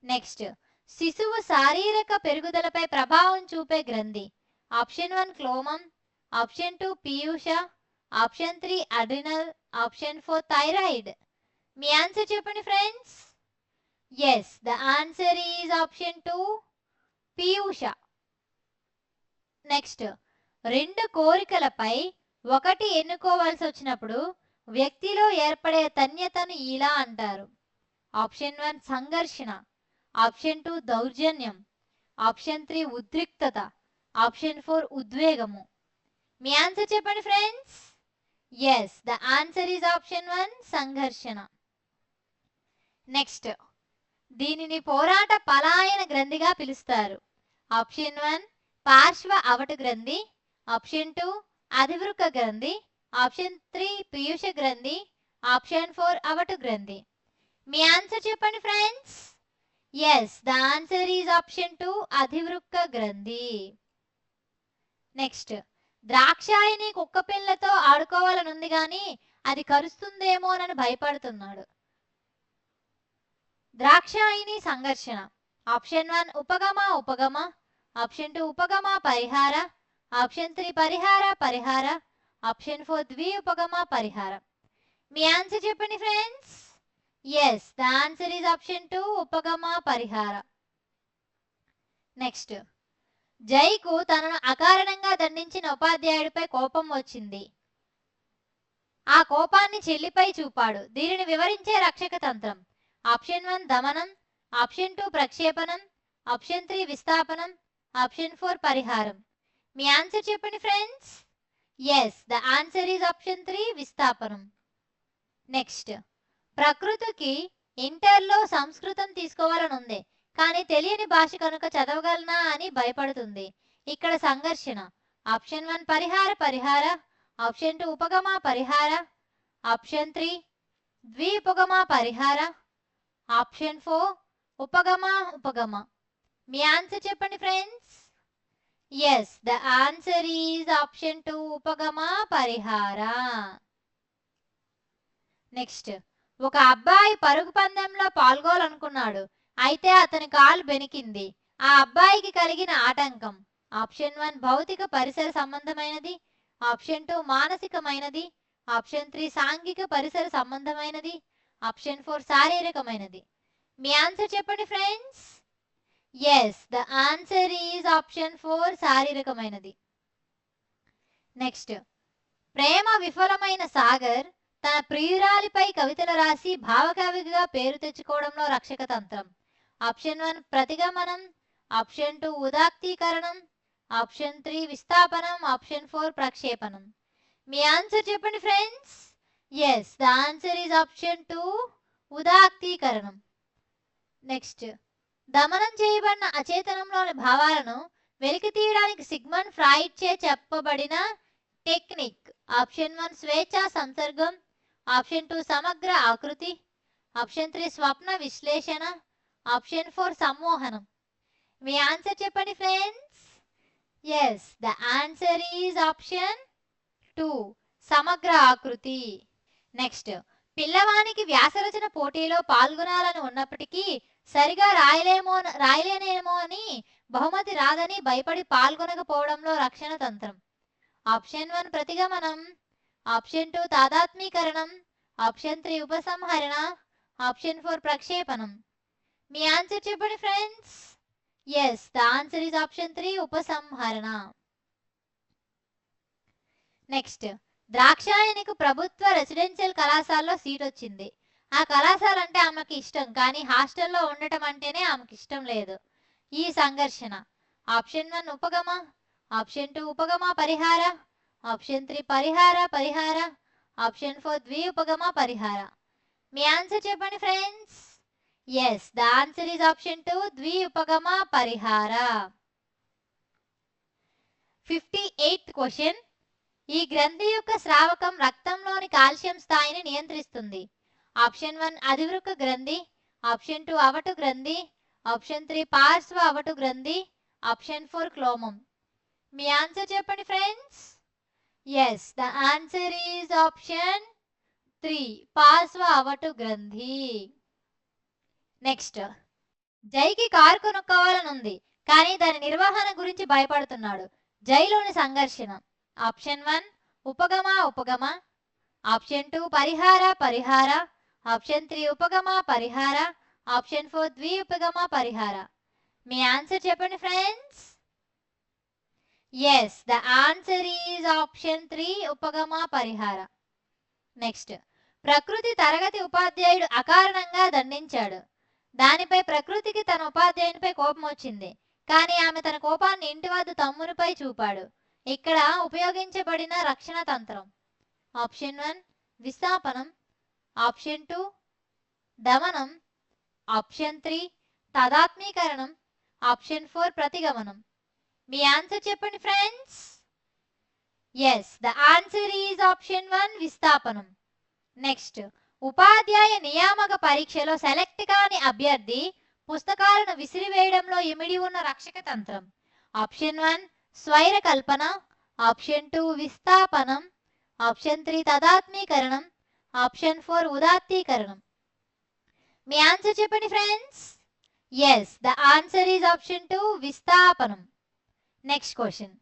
నెక్స్ట్, శిశువు శారీరక పెరుగుదలపై ప్రభావం చూపే గ్రంథి: ఆప్షన్ 1 క్లోమం, ఆప్షన్ 2 పీయూష, ఆప్షన్ 3 అడ్రినల్, ఆప్షన్ 4 థైరాయిడ్. మీ ఆన్సర్ చెప్పండి friends. Yes, the answer is option 2 పీయూష. నెక్స్ట్, రెండు కోరికలపై ఒకటి ఎన్నుకోవాల్సి వచ్చినప్పుడు వ్యక్తిలో ఏర్పడే తన్యతను ఇలా అంటారు: ఆప్షన్ 1 సంఘర్షణ, ఆప్షన్ 2 దౌర్జన్యం, ఆప్షన్ 3 ఉద్రిక్తత, ఆప్షన్ 4 ఉద్వేగము. మీ ఆన్సర్ చెప్పండి friends. Yes, the answer is option 1 సంఘర్షణ. నెక్స్ట్, దీనిని పోరాట పలాయన గ్రంథిగా పిలుస్తారు: ఆప్షన్ 1 పార్శ్వ అవటు గ్రంథి, ఆప్షన్ 2 అధివృక్క గ్రంథి, ఆప్షన్ 3 పీయూష గ్రంథి, ఆప్షన్ 4 అవటు గ్రంథి. మీ ఆన్సర్ చెప్పండి friends. Yes, the answer is option 2 అధివృక్క గ్రంథి. నెక్స్ట్, ద్రాక్షాయిని కుక్క పిల్లతో ఆడుకోవాలనుంది కానీ అది కరుస్తుందేమోనని భయపడుతున్నాడు: ద్రాక్షాయిని సంఘర్షణ: ఆప్షన్ 1 ఉపగమ, ఆప్షన్ 2 ఉపగమ పరిహార, ఆప్షన్ 3 పరిహార, ఆప్షన్ 4 ద్వి ఉపగమ పరిహార. మీ ఆన్సర్ చెప్పండి friends. Yes, the answer is option 2 ఉపగమ పరిహార. నెక్స్ట్, జైకు తనను అకారణంగా దండించిన ఉపాధ్యాయుడిపై కోపం వచ్చింది. ఆ కోపాన్ని చెల్లిపై చూపాడు. దీనిని వివరించే రక్షక తంత్రం: ఆప్షన్ 1 దమనం, ఆప్షన్ 2 ప్రక్షేపణం, ఆప్షన్ 3 విస్థాపనం, ఆప్షన్ 4 పరిహారం. మీ ఆన్సర్ చెప్పండి friends. Yes, the answer is option 3 విస్థాపనం. నెక్స్ట్, ప్రకృతికి ఇంటర్లో సంస్కృతం తీసుకోవాలని ఉంది కానీ తెలియని భాష కనుక చదవగలనా అని భయపడుతుంది. ఇక్కడ సంఘర్షణ: ఆప్షన్ 1 పరిహార, ఆప్షన్ 2 ఉపగమ పరిహార, ఆప్షన్ 3 ద్వి ఉపగమ పరిహార, ఆప్షన్ 4 ఉపగమ. మీ ఆన్సర్ చెప్పండి friends. Yes, the answer is option 2 ఉపగమ పరిహార. నెక్స్ట్, ఒక అబ్బాయి పరుగు పందెంలో పాల్గొనాలనుకున్నాడు, అయితే అతని కాలు బెనికింది. ఆ అబ్బాయికి కలిగిన ఆటంకం: ఆప్షన్ 1 భౌతిక పరిసర సంబంధమైనది, ఆప్షన్ 2 మానసికమైనది, ఆప్షన్ 3 సాంఘిక పరిసర సంబంధమైనది, ఆప్షన్ 4 శారీరకమైనది. మీ ఆన్సర్ చెప్పండి friends. Yes, the answer is option 4 శారీరకమైనది. నెక్స్ట్, ప్రేమ విఫలమైన సాగర్ తన ప్రియురాలిపై కవితలు రాసి భావకవిగా పేరు తెచ్చుకోవడంలో రక్షక తంత్రం. ఆప్షన్ 1 ప్రతిగమనం, ఆప్షన్ 2 ఉదాత్తీకరణం, ఆప్షన్ 3 విస్థాపనం, ఆప్షన్ 4 ప్రక్షేపణం. మీ ఆన్సర్ చెప్పండి friends. Yes, the answer is option 2 ఉదాత్తీకరణం. నెక్స్ట్, దమనం చేయబడిన అచేతనంలోని భావాలను వెలికి తీయడానికి సిగ్మండ్ ఫ్రాయిడ్ చే చెప్పబడిన టెక్నిక్. ఆప్షన్ 1 స్వేచ్ఛా సంసర్గం, ఆప్షన్ 2 సమగ్ర ఆకృతి, ఆప్షన్ 3 స్వప్న విశ్లేషణ, ఆప్షన్ 4 సమ్మోహనం. మీ ఆన్సర్ చెప్పండి friends. Yes, the answer is option 2 సమగ్ర ఆకృతి. నెక్స్ట్, పిల్లవానికి వ్యాసరచన పోటీలో పాల్గొనాలని ఉన్నప్పటికీ సరిగా రాయలేనేమో అని బహుమతి రాదని భయపడి పాల్గొనకపోవడంలో రక్షణ తంత్రం. ఆప్షన్ 1 ప్రతిగమనం, ఆప్షన్ 2 తాదాత్మీకరణం, ఆప్షన్ 3 ఉపసంహరణ, ఆప్షన్ 4 ప్రక్షేపణం. మీ ఆన్సర్ చెప్పండి friends. Yes, the answer is option 3 ఉపసంహరణ. నెక్స్ట్, ద్రాక్షాయణికి ప్రభుత్వ రెసిడెన్షియల్ కళాశాలలో సీట్ వచ్చింది. ఆ కళాశాల అంటే ఆమెకి ఇష్టం, కానీ హాస్టల్లో ఉండటం అంటేనే ఆమెకి ఇష్టం లేదు. ఈ సంఘర్షణ. ఆప్షన్ 1 ఉపగమ, ఆప్షన్ 2 ఉపగమ పరిహార, ఆప్షన్ 3 పరిహార, ఆప్షన్ 4 ద్విఉపగమ పరిహార. మీ ఆన్సర్ చెప్పండి friends. Yes, the answer is option 2 ద్విఉపగమ పరిహార. 58th question. ఈ గ్రంథి యొక్క స్రావకం రక్తంలోని కాల్షియం స్థాయిని నియంత్రిస్తుంది. ఆప్షన్ 1 అధివృక్క గ్రంథి, ఆప్షన్ 2 అవటు గ్రంథి, ఆప్షన్ 3 పార్శ్వ అవటు గ్రంథి, ఆప్షన్ 4 క్లోమం. మీ ఆన్సర్ చెప్పండి friends. Yes, the answer is option 3 పార్శ్వ అవటు గ్రంథి. నెక్స్ట్, జైకి కారు కొనుక్కోవాలనుంది, కానీ దాని నిర్వహణ గురించి భయపడుతున్నాడు. జైలోని సంఘర్షణ. ఆప్షన్ 1 ఉపగమ, ఆప్షన్ 2 పరిహార, ఆప్షన్ 3 ఉపగమ పరిహార, ఆప్షన్ 4 ద్విఉపగమ పరిహార. మీ ఆన్సర్ చెప్పండి friends. Yes, the answer is option 3 ఉపగమ పరిహార. నెక్స్ట్, ప్రకృతి తరగతి ఉపాధ్యాయుడు అకారణంగా దండించాడు. దానిపై ప్రకృతికి తన ఉపాధ్యాయునిపై కోపం వచ్చింది, కానీ ఆమె తన కోపాన్ని ఇంటి వద్ద తమ్మునిపై చూపాడు. ఇక్కడ ఉపయోగించబడిన రక్షణ తంత్రం. ఆప్షన్ 1 విస్థాపనం, ఆప్షన్ 2 దమనం, ఆప్షన్ 3 తాదాత్మీకరణం, ఆప్షన్ 4 ప్రతిగమనం. మీ ఆన్సర్ చెప్పండి friends. Yes, the answer is option 1 విస్థాపనం. నెక్స్ట్, ఉపాధ్యాయ నియామక పరీక్షలో సెలెక్ట్ కాని అభ్యర్థి పుస్తకాలను విసిరివేయడంలో ఇమిడి ఉన్న రక్షక తంత్రం. ఆప్షన్ 1 స్వైర కల్పన, ఆప్షన్ 2 విస్థాపనం, ఆప్షన్ 3 తాదాత్మీకరణం, ఆప్షన్ 4 ఉదాత్తీకరణం. మీ ఆన్సర్ చెప్పండి friends. Yes, the answer is option 2 విస్థాపనం. Next question.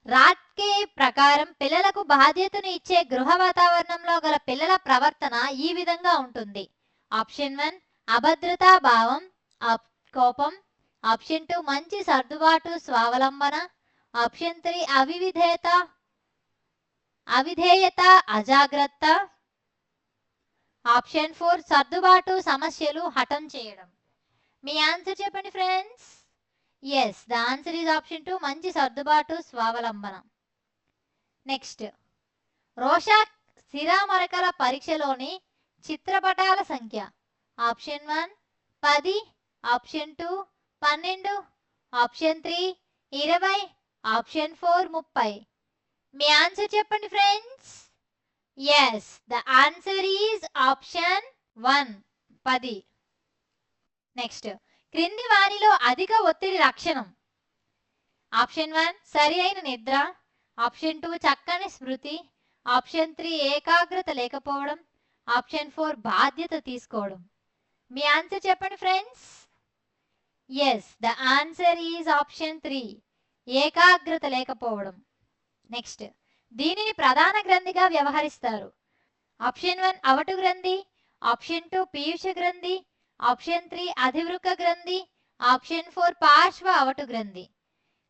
రాట్కే ప్రకారం పిల్లలకు బాధ్యతను ఇచ్చే గృహ వాతావరణంలో గల పిల్లల ప్రవర్తన ఈ విధంగా ఉంటుంది. ఆప్షన్ 1 అభద్రతా భావం, కోపం, ఆప్షన్ 2 మంచి సర్దుబాటు స్వావలంబన, ఆప్షన్ 3 అవిధేయత అజాగ్రత్త, ఆప్షన్ 4 సర్దుబాటు సమస్యలు హఠం చేయడం. మీ ఆన్సర్ చెప్పండి friends. Yes, the answer is option 2 మంచి సర్దుబాటు స్వావలంబన. నెక్స్ట్, రోషాక్ సిరామరకల పరీక్షలోని చిత్రపటాల సంఖ్య. Option 1 10, option 2 12, option 3 20, option 4 30. మీ ఆన్సర్ చెప్పండి friends. Yes, the answer is option 1 10. Next, క్రింది వారిలో అధిక ఒత్తిడి లక్షణం. ఆప్షన్ 1 సరి అయిన నిద్ర, ఆప్షన్ 2 చక్కని స్మృతి, ఆప్షన్ 3 ఏకాగ్రత లేకపోవడం, ఆప్షన్ 4 బాధ్యత తీసుకోవడం. మీ ఆన్సర్ చెప్పండి friends. Yes, the answer is option 3 ఏకాగ్రత లేకపోవడం. నెక్స్ట్, దీనిని ప్రధాన గ్రంథిగా వ్యవహరిస్తారు. ఆప్షన్ 1 అవటు గ్రంథి, ఆప్షన్ 2 పీయూష గ్రంథి, ఆప్షన్ 3 అధివృక్క గ్రంథి, ఆప్షన్ 4 పార్శ్వ అవటు గ్రంథి.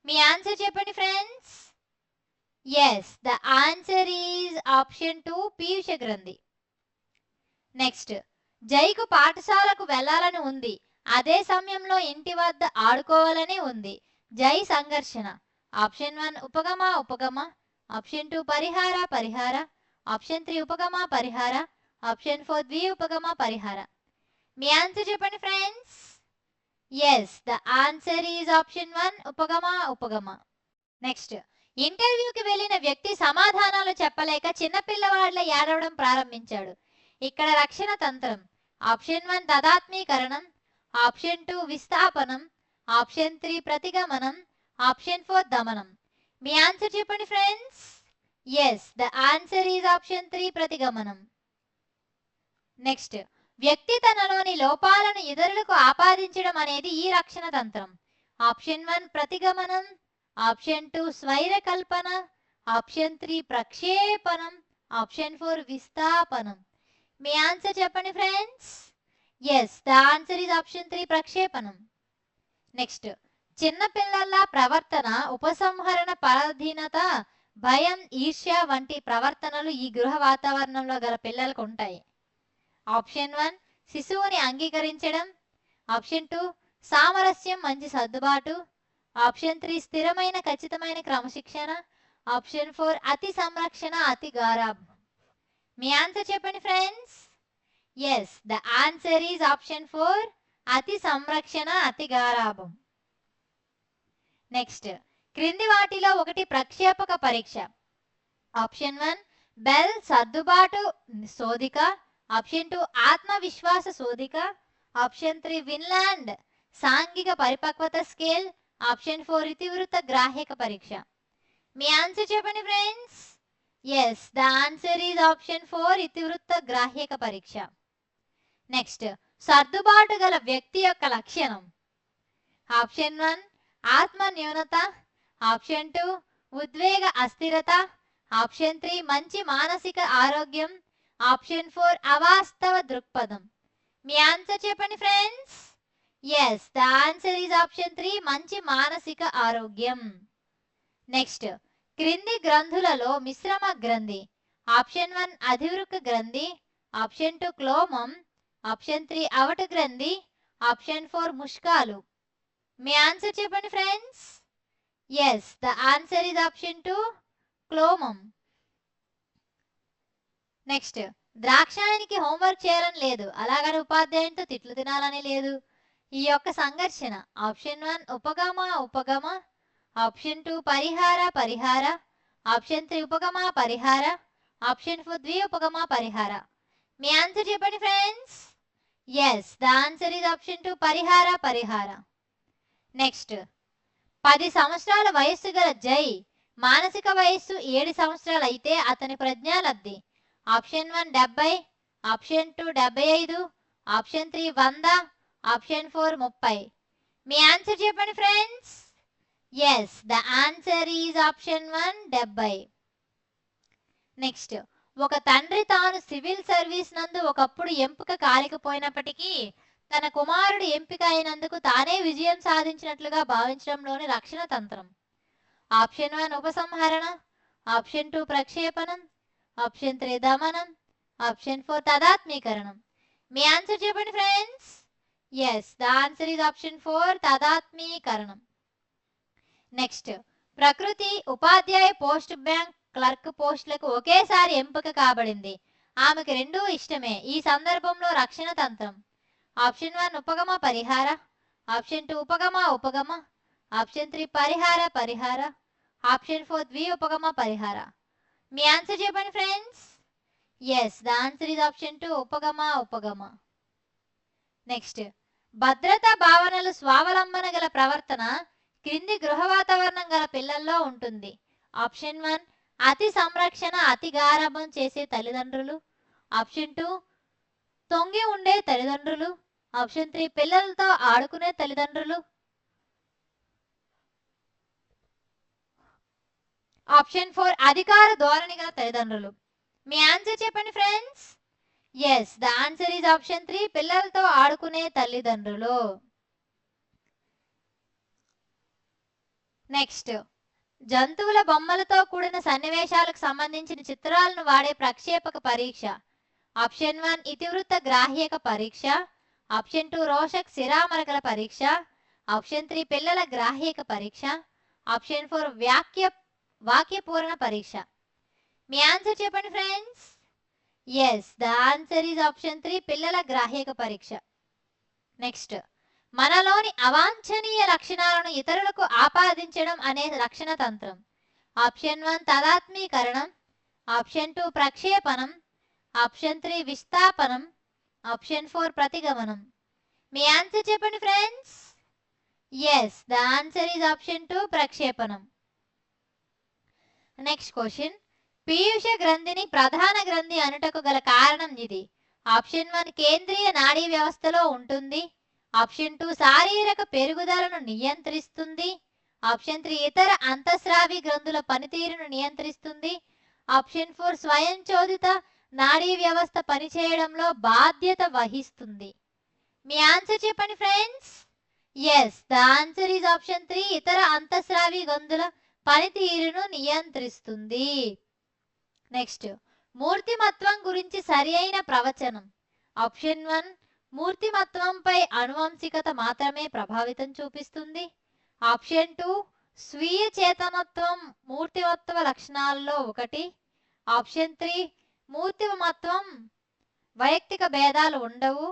మీ ఆన్సర్ చెప్పండి friends. Yes, the answer is option 2 పీయూష గ్రంథి. నెక్స్ట్, జైకు పాఠశాలకు వెళ్ళాలని ఉంది, అదే సమయంలో ఇంటి వద్ద ఆడుకోవాలని ఉంది. జై సంఘర్షణ. ఆప్షన్ 1 ఉపగమ ఉపగమ, ఆప్షన్ 2 పరిహార పరిహార, ఆప్షన్ 3 ఉపగమ పరిహార, ఆప్షన్ 4 ద్వి ఉపగమ పరిహార. మీ ఆన్సర్ చెప్పండి friends. Yes, the answer is option 1 ఉపగమ ఉపగమ. నెక్స్ట్, ఇంటర్వ్యూకి వెళ్ళిన వ్యక్తి సమాధానాలు చెప్పలేక చిన్నపిల్లవాళ్ళ ఏడవడం ప్రారంభించాడు. ఇక్కడ రక్షణ తంత్రం. ఆప్షన్ 1 తదాత్మీకరణం, ఆప్షన్ 2 విస్థాపనం, ఆప్షన్ 3 ప్రతిగమనం, ఆప్షన్ 4 దమనం. మీ ఆన్సర్ చెప్పండి friends. Yes, the answer is option 3 ప్రతిగమనం. నెక్స్ట్, వ్యక్తి తనలోని లోపాలను ఇతరులకు ఆపాదించడం అనేది ఈ రక్షణ తంత్రం. ఆప్షన్ 1 ప్రతిగమనం, ఆప్షన్ 2 స్వైర కల్పన, ఆప్షన్ 3 ప్రక్షేపణం, ఆప్షన్ 4 విస్థాపనం. మీ ఆన్సర్ చెప్పండి friends. Yes, the answer is option 3 ప్రక్షేపణం. నెక్స్ట్, చిన్నపిల్లల ప్రవర్తన ఉపసంహరణ పరాధీనత, భయం, ఈర్ష్య వంటి ప్రవర్తనలు ఈ గృహ వాతావరణంలో గల పిల్లలకు ఉంటాయి. ఆప్షన్ 1 శిశువుని అంగీకరించడం, ఆప్షన్ 2 సామరస్యం మంచి సర్దుబాటు, ఆప్షన్ 3 స్థిరమైన ఖచ్చితమైన క్రమశిక్షణ, ఆప్షన్ 4 అతి సంరక్షణ అతి గారాబం. మీ ఆన్సర్ చెప్పండి friends. Yes, the answer is option 4 అతి సంరక్షణ అతి గారాబం. నెక్స్ట్, క్రింది వాటిలో ఒకటి ప్రక్షేపక పరీక్ష. ఆప్షన్ 1 బెల్ సర్దుబాటు శోధిక, ఆప్షన్ 2 ఆత్మవిశ్వాస శోధిక, ఆప్షన్ 3 విన్లాండ్ సాంఘిక పరిపక్వత స్కేల్, ఆప్షన్ 4 ఇతివృత్త గ్రాహ్యక పరీక్ష. మీ ఆన్సర్ చెప్పండి friends. Yes, the answer is option 4 ఇతివృత్త గ్రాహ్యక పరీక్ష. నెక్స్ట్, సర్దుబాటు గల వ్యక్తి యొక్క లక్షణం. ఆప్షన్ 1 ఆత్మ న్యూనత, ఆప్షన్ 2 ఉద్వేగ అస్థిరత, ఆప్షన్ 3 మంచి మానసిక ఆరోగ్యం, ఆప్షన్ 4 అవాస్తవ దృక్పథం. మీ ఆన్సర్ చెప్పండి friends. Yes, the answer is option 3 మంచి మానసిక ఆరోగ్యం. నెక్స్ట్, క్రింది గ్రంథులలో మిశ్రమ గ్రంథి. ఆప్షన్ 1 అధివృక్క గ్రంథి, ఆప్షన్ 2 క్లోమం, ఆప్షన్ 3 అవటు గ్రంథి, ఆప్షన్ 4 ముష్కాలు. మీ ఆన్సర్ చెప్పండి friends. Yes, the answer is option 2 క్లోమం. నెక్స్ట్, ద్రాక్షాయనికి హోంవర్క్ చేయాలని లేదు, అలాగని ఉపాధ్యాయునితో తిట్లు తినాలని లేదు. ఈ యొక్క సంఘర్షణ. ఆప్షన్ 1 ఉపగమ ఉపగమ, ఆప్షన్ 2 పరిహార పరిహార, ఆప్షన్ 3 ఉపగమ పరిహార, ఆప్షన్ 4 ద్వి ఉపగమ పరిహార. మీ ఆన్సర్ చెప్పండి friends. Yes, the answer is option 2 పరిహార పరిహార. నెక్స్ట్, 10 సంవత్సరాల వయస్సు గల జై మానసిక వయస్సు 7 సంవత్సరాలు అయితే అతని ప్రజ్ఞాలబ్ధి. Option 1 70, option 2 75, option 3 100, option 4 30. మీ ఆన్సర్ చెప్పండి friends. Yes, the answer is option 1 70. Next, ఒక తండ్రి తాను సివిల్ సర్వీస్ నందు ఒకప్పుడు ఎంపిక కాలేకపోయినప్పటికీ తన కుమారుడు ఎంపిక అయినందుకు తానే విజయం సాధించినట్లుగా భావించడంలోని రక్షణ తంత్రం. ఆప్షన్ 1 ఉపసంహరణ, ఆప్షన్ 2 ప్రక్షేపణం, ఆప్షన్ 3 దమనం, ఆప్షన్ 4 తదాత్మీకరణం. మీ ఆన్సర్ చెప్పండి friends. Yes, the answer is option 4 తదాత్మీకరణం. నెక్స్ట్, ప్రకృతి ఉపాధ్యాయ పోస్ట్ బ్యాంక్ క్లర్క్ పోస్టులకు ఒకేసారి ఎంపిక కాబడింది. ఆమెకు రెండూ ఇష్టమే. ఈ సందర్భంలో రక్షణ తంత్రం. ఆప్షన్ 1 ఉపగమ పరిహార, ఆప్షన్ 2 ఉపగమ ఉపగమ, ఆప్షన్ 3 పరిహార పరిహార, ఆప్షన్ 4 ద్వి ఉపగమ పరిహార. మీ ఆన్సర్ చెప్పండి friends. Yes, the answer is option 2 ఉపగమ ఉపగమ. నెక్స్ట్, భద్రతా భావనలు స్వావలంబన గల ప్రవర్తన క్రింది గృహ వాతావరణం గల పిల్లల్లో ఉంటుంది. ఆప్షన్ 1 అతి సంరక్షణ అతి గారాబం చేసే తల్లిదండ్రులు, ఆప్షన్ 2 తొంగి ఉండే తల్లిదండ్రులు, ఆప్షన్ 3 పిల్లలతో ఆడుకునే తల్లిదండ్రులు, ఆప్షన్ 4 అధికార ధోరణి గల తల్లిదండ్రులు. మీ ఆన్సర్ చెప్పండి friends. Yes, the answer is option 3 పిల్లలతో ఆడుకునే తల్లిదండ్రులు. నెక్స్ట్, జంతువుల బొమ్మలతో కూడిన సన్నివేశాలకు సంబంధించిన చిత్రాలను వాడే ప్రక్షేపక పరీక్ష. ఆప్షన్ 1 ఇతివృత్త గ్రాహ్యక పరీక్ష. ఆప్షన్ 2 రోషక్ శిరామరకల పరీక్ష. ఆప్షన్ 3 పిల్లల గ్రాహ్యక పరీక్ష. ఆప్షన్ 4 వాక్యపూరణ పరీక్ష. మీ ఆన్సర్ చెప్పండి friends. Yes, the answer is option 3 పిల్లల గ్రాహ్యక పరీక్ష. నెక్స్ట్, మనలోని అవాంఛనీయ లక్షణాలను ఇతరులకు ఆపాదించడం అనే రక్షణ తంత్రం. ఆప్షన్ 1 తదాత్మీకరణం. ఆప్షన్ 2 ప్రక్షేపణం. ఆప్షన్ 3 విస్థాపనం. ఆప్షన్ 4 ప్రతిగమనం. మీ ఆన్సర్ చెప్పండి friends. Yes, the answer is option 2 ప్రక్షేపణం. నెక్స్ట్ క్వశ్చన్, పీయూష గ్రంథిని ప్రధాన గ్రంథి అనుటకు గల కారణం ఇది. ఆప్షన్ 1 కేంద్రీయ నాడీ వ్యవస్థలో ఉంటుంది. ఆప్షన్ 2 శారీరక పెరుగుదలను నియంత్రిస్తుంది. ఆప్షన్ 3 ఇతర అంతఃస్రావి గ్రంథుల పనితీరును నియంత్రిస్తుంది. ఆప్షన్ 4 స్వయంచోదిత నాడీ వ్యవస్థ పనిచేయడంలో బాధ్యత వహిస్తుంది. మీ ఆన్సర్ చెప్పండి friends. Yes, the answer is option 3 ఇతర అంతఃస్రావి గ్రంథుల పనితీరును నియంత్రిస్తుంది. నెక్స్ట్, మూర్తిమత్వం గురించి సరి అయిన ప్రవచనం. ఆప్షన్ 1 మూర్తిమత్వంపై అనువంశికత మాత్రమే ప్రభావితం చూపిస్తుంది. ఆప్షన్ 2 స్వీయ చేతనత్వం మూర్తిమత్వ లక్షణాల్లో ఒకటి. ఆప్షన్ 3 మూర్తిమత్వం వైయక్తిక భేదాలు ఉండవు.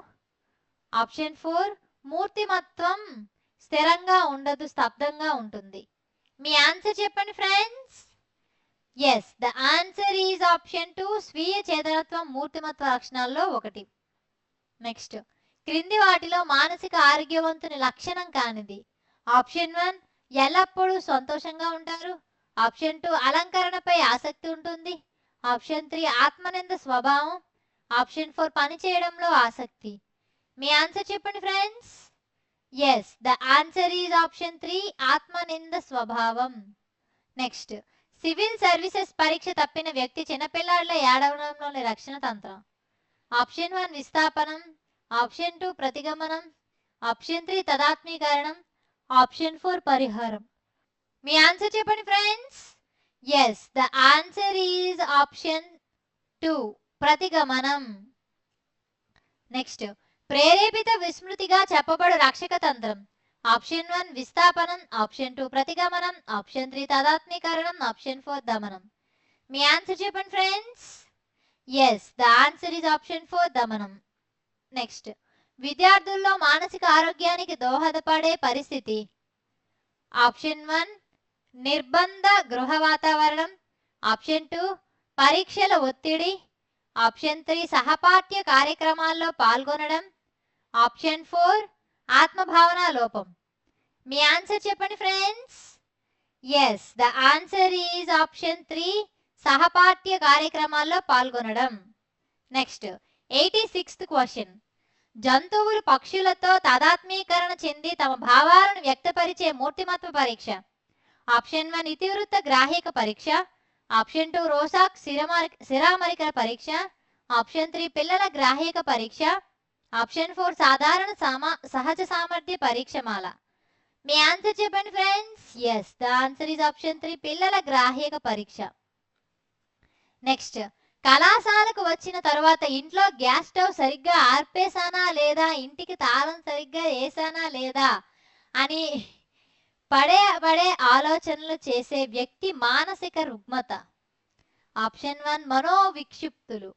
ఆప్షన్ 4 మూర్తిమత్వం స్థిరంగా ఉండదు, స్తబ్దంగా ఉంటుంది. మీ ఆన్సర్ చెప్పండి friends. Yes, the answer is option 2 స్వీయ చేతనత్వం మూర్తిమత్వ లక్షణాల్లో ఒకటి. నెక్స్ట్, క్రింది వాటిలో మానసిక ఆరోగ్యవంతుని లక్షణం కానిది. ఆప్షన్ 1 ఎల్లప్పుడూ సంతోషంగా ఉంటారు. ఆప్షన్ 2 అలంకరణపై ఆసక్తి ఉంటుంది. ఆప్షన్ 3 ఆత్మనింద స్వభావం. ఆప్షన్ 4 పని చేయడంలో ఆసక్తి. మీ ఆన్సర్ చెప్పండి friends. Yes, the answer is option 3 ఆత్మనింద స్వభావం. నెక్స్ట్, సివిల్ సర్వీసెస్ పరీక్ష తప్పిన వ్యక్తి చిన్నపిల్లాడిలో ఏడవడంలోని రక్షణ తంత్రం. ఆప్షన్ 1 విస్థాపనం. ఆప్షన్ 2 ప్రతిగమనం. ఆప్షన్ 3 తదాత్మీకరణం. ఆప్షన్ 4 పరిహారం. మీ ఆన్సర్ చెప్పండి friends. Yes, the answer is option 2 ప్రతిగమనం. నెక్స్ట్, ప్రేరేపిత విస్మృతిగా చెప్పబడు రక్షక తంత్రం. ఆప్షన్ 1 విస్థాపనం. ఆప్షన్ 2 ప్రతిగమనం. ఆప్షన్ 3 తదాత్మీకరణం. ఆప్షన్ 4 దమనం. మీ ఆన్సర్ చెప్పండి friends. Yes, the answer is option 4 దమనం. నెక్స్ట్, విద్యార్థుల్లో మానసిక ఆరోగ్యానికి దోహదపడే పరిస్థితి. ఆప్షన్ 1 నిర్బంధ గృహ వాతావరణం. ఆప్షన్ 2 పరీక్షల ఒత్తిడి. ఆప్షన్ 3 సహపాఠ్య కార్యక్రమాల్లో పాల్గొనడం. ఆప్షన్ 4 ఆత్మభావన లోపం. మీ ఆన్సర్ చెప్పండి friends. Yes, the answer is option 3 సహపాఠ్య కార్యక్రమాల్లో పాల్గొనడం. నెక్స్ట్, 86th క్వశ్చన్, జంతువులు పక్షులతో తాదాత్మీకరణ చెంది తమ భావాలను వ్యక్తపరిచే మూర్తిమత్వ పరీక్ష. ఆప్షన్ 1 ఇతివృత్త గ్రాహ్యక పరీక్ష. ఆప్షన్ 2 రోసాక్ శిరామరికల పరీక్ష. ఆప్షన్ 3 పిల్లల గ్రాహ్యక పరీక్ష. ఆప్షన్ 4 సాధారణ సహజ సామర్థ్య పరీక్షమాల. మీ ఆన్సర్ చెప్పండి friends. Yes, the answer is option 3 పిల్లల గ్రాహ్యక పరీక్ష. నెక్స్ట్, కళాశాలకు వచ్చిన తర్వాత ఇంట్లో గ్యాస్ స్టవ్ సరిగ్గా ఆర్పేసానా లేదా, ఇంటికి తాళం సరిగ్గా వేసానా లేదా అని పడే ఆలోచనలు చేసే వ్యక్తి మానసిక రుగ్మత. ఆప్షన్ 1 మనోవిక్షిప్తులు.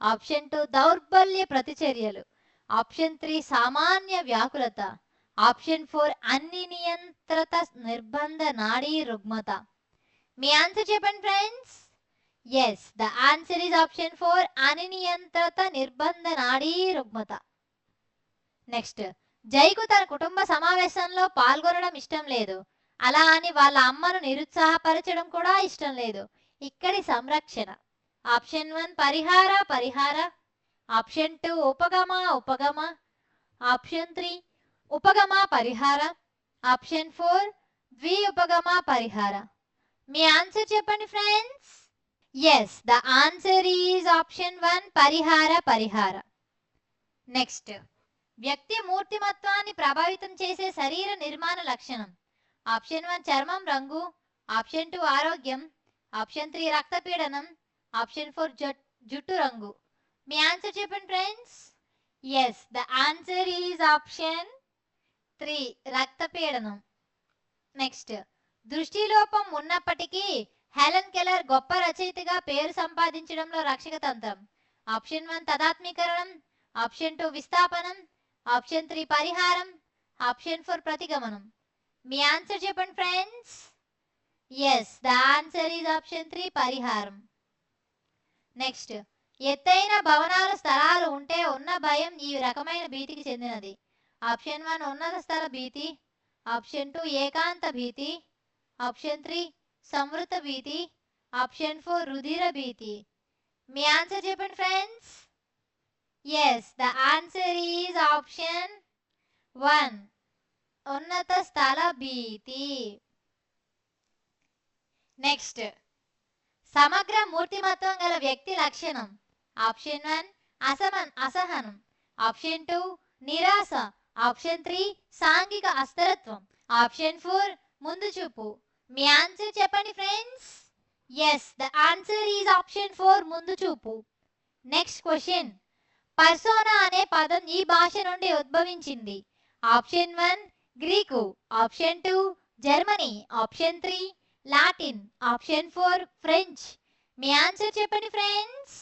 ఆప్షన్ 2 దౌర్బల్య ప్రతిచర్యలు. ఆప్షన్ 3 సామాన్య వ్యాకులత. ఆప్షన్ 4 అనియంత్రిత నిర్బంధ నాడీ రుగ్మత. మీ ఆన్సర్ చెప్పండి friends. Yes, the answer is option 4 అనియంత్రిత నిర్బంధ నాడీ రుగ్మత. నెక్స్ట్, జైకు తన కుటుంబ సమావేశంలో పాల్గొనడం ఇష్టం లేదు. అలా అని వాళ్ళ అమ్మను నిరుత్సాహపరచడం కూడా ఇష్టం లేదు. ఇక్కడి సంరక్షణ. ఆప్షన్ 1 పరిహార. ఆప్షన్ 2 ఉపగమ. ఆప్షన్ 3 ఉపగమ పరిహార. ఆప్షన్ 4 ద్వి ఉపగమ పరిహార. మీ ఆన్సర్ చెప్పండి friends. Yes, the answer is option 1 పరిహార. నెక్స్ట్, వ్యక్తి మూర్తిమత్వాన్ని ప్రభావితం చేసే శరీర నిర్మాణ లక్షణం. ఆప్షన్ 1 చర్మం రంగు, ఆప్షన్ 2 ఆరోగ్యం, ఆప్షన్ 3 రక్తపీడనం, ఆప్షన్ 4 జుట్టు రంగు. మీ ఆన్సర్ చెప్పండి friends. Yes, the answer is option 3 రక్తపీడనం. నెక్స్ట్, దృష్టిలోపం ఉన్నప్పటికీ హెలెన్ కెల్లర్ గొప్ప రచయితగా పేరు సంపాదించడంలో రక్షక తంత్రం. ఆప్షన్ 1 తదాత్మీకరణం, ఆప్షన్ 2 విస్థాపనం, ఆప్షన్ 3 పరిహారం, ఆప్షన్ 4 ప్రతిగమనం. మీ ఆన్సర్ చెప్పండి friends. Yes, the answer is option 3 పరిహారం. నెక్స్ట్, ఎత్తైన భవనాల స్థలాలు ఉంటే ఉన్న భయం ఈ రకమైన భీతికి చెందినది. ఆప్షన్ 1 ఉన్నత స్థల భీతి, ఆప్షన్ 2 ఏకాంత భీతి, ఆప్షన్ 3 సంవృత భీతి, ఆప్షన్ 4 రుధిర భీతి. మీ ఆన్సర్ చెప్పండి friends. Yes, the answer is option 1 ఉన్నత స్థల భీతి. నెక్స్ట్, సమగ్ర మూర్తిమత్వం గల వ్యక్తి లక్షణం. ఆప్షన్ 1 అసహనం, ఆప్షన్ 2 నిరాశ, ఆప్షన్ 3 సాంఘిక అస్థిరత్వం, ఆప్షన్ 4 ముందు చూపు. మీ ఆన్సర్ చెప్పండి friends. Yes, the answer is option 4 ముందు చూపు. నెక్స్ట్ క్వశ్చన్, పర్సోనా అనే పదం ఈ భాష నుండి ఉద్భవించింది. Option 1 Greek, option 2 Germany, option 3 Latin, option 4 French. మీ ఆన్సర్ చెప్పండి friends.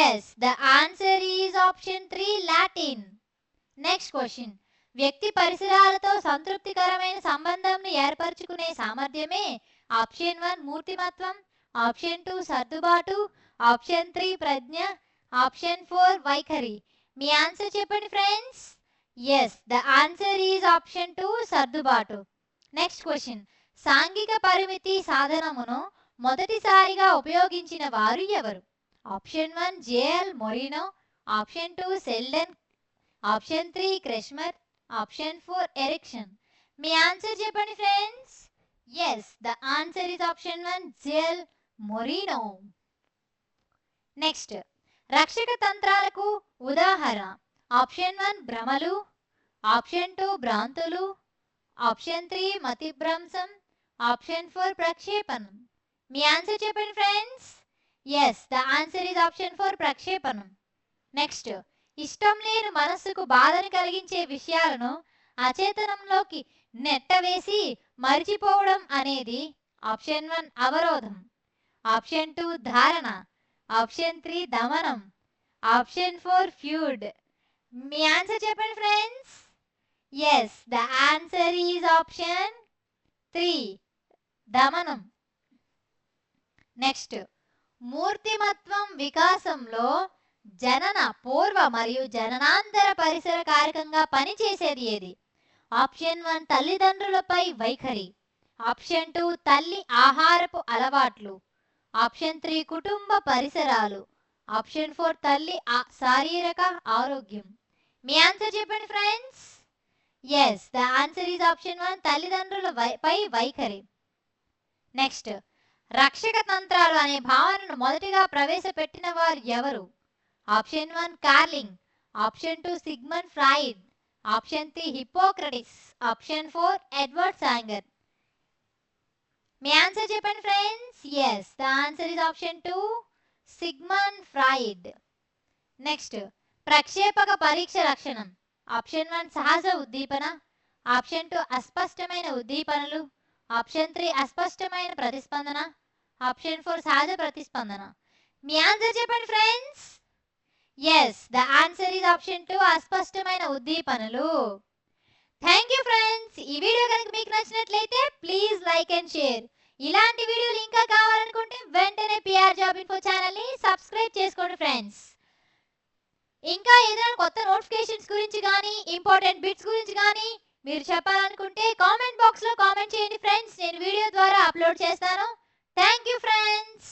Yes, the answer is option 3 Latin. Next question, వ్యక్తి పరిసరాలతో సంతృప్తికరమైన సంబంధంను ఏర్పరచుకునే సామర్థ్యమే ఆప్షన్ 1 మూర్తిమత్వం, ఆప్షన్ 2 సర్దుబాటు, ఆప్షన్ 3 ప్రజ్ఞ, ఆప్షన్ 4 వైఖరి. మీ ఆన్సర్ చెప్పండి friends. Yes, the answer is option 2 సర్దుబాటు. నెక్స్ట్ క్వశ్చన్, సాంఘిక పరిమితి సాధనమును మొదటిసారిగా ఉపయోగించిన వారు ఎవరు? Option 1 JL Moreno, option 2 Sheldon, option 3 Kretschmer, option 4 Erikson. మీ ఆన్సర్ చెప్పండి friends. Yes, the answer is option 1 JL Moreno. Next, రక్షక తంత్రాలకు ఉదాహరణ. ఆప్షన్ 1 భ్రమలు, ఆప్షన్ 2 భ్రాంతులు, ఆప్షన్ 3 మతిభ్రంశం, ఆప్షన్ 4 ప్రక్షేపణం. మీ ఆన్సర్ చెప్పండి friends. Yes, the answer is option 4 ప్రక్షేపణం. నెక్స్ట్, ఇష్టం లేని మనస్సుకు బాధను కలిగించే విషయాలను అచేతనంలోకి నెట్టవేసి మరిచిపోవడం అనేది ఆప్షన్ 1 అవరోధం, ఆప్షన్ 2 ధారణ, ఆప్షన్ 3 దమనం, ఆప్షన్ 4 ఫ్యూడ్. మీ ఆన్సర్ చెప్పండి friends. Yes, the answer is option 3 దమనం. నెక్స్ట్, మూర్తిమత్వం వికాసంలో జనన పూర్వ మరియు జననాంతర పరిసర కారకంగా పనిచేసేది ఏది? ఆప్షన్ 1 తల్లిదండ్రులపై వైఖరి, ఆప్షన్ 2 తల్లి ఆహారపు అలవాట్లు, ఆప్షన్ 3 కుటుంబ పరిసరాలు, ఆప్షన్ 4 తల్లి శారీరక ఆరోగ్యం. మీ ఆన్సర్ చెప్పండి friends. Yes, the answer is option 1 తల్లిదండ్రులపై వైఖరి. నెక్స్ట్, రక్షక తంత్రాలు అనే భావనను మొదటిగా ప్రవేశపెట్టిన వారు ఎవరు? Option 1 Carl Jung, option 2 Sigmund Freud, option 3 Hippocrates, option 4 Edward Sanger. మీ ఆన్సర్ చెప్పండి friends. Yes, the answer is option 2 Sigmund Freud. Next, ప్రక్షేపక పరీక్ష లక్షణం. ఆప్షన్ 1 సహజ ఉద్దీపన, ఆప్షన్ 2 అస్పష్టమైన ఉద్దీపనలు, ఆప్షన్ 3 అస్పష్టమైన ప్రతిస్పందన, ఆప్షన్ 4 సహజ ప్రతిస్పందన. మీ ఆన్సర్ చెప్పండి friends. Yes, the answer is option 2 అస్పష్టమైన ఉద్దీపనలు. Thank you friends. ఈ వీడియో కనుక మీకు నచ్చినట్లయితే ప్లీజ్ లైక్ అండ్ షేర్. ఇలాంటి వీడియోలు ఇంకా కావాలనుకుంటే వెంటనే పిఆర్ జాబ్ ఇన్ఫో ఛానల్ని సబ్స్క్రైబ్ చేసుకోండి ఫ్రెండ్స్. ఇంకా ఏదైనా కొత్త నోటిఫికేషన్స్ గురించి కానీ ఇంపార్టెంట్ బిట్స్ గురించి కానీ మీరు చెప్పాలనుకుంటే కామెంట్ బాక్స్లో కామెంట్ చేయండి ఫ్రెండ్స్. నేను వీడియో ద్వారా అప్లోడ్ చేస్తాను. Thank you friends.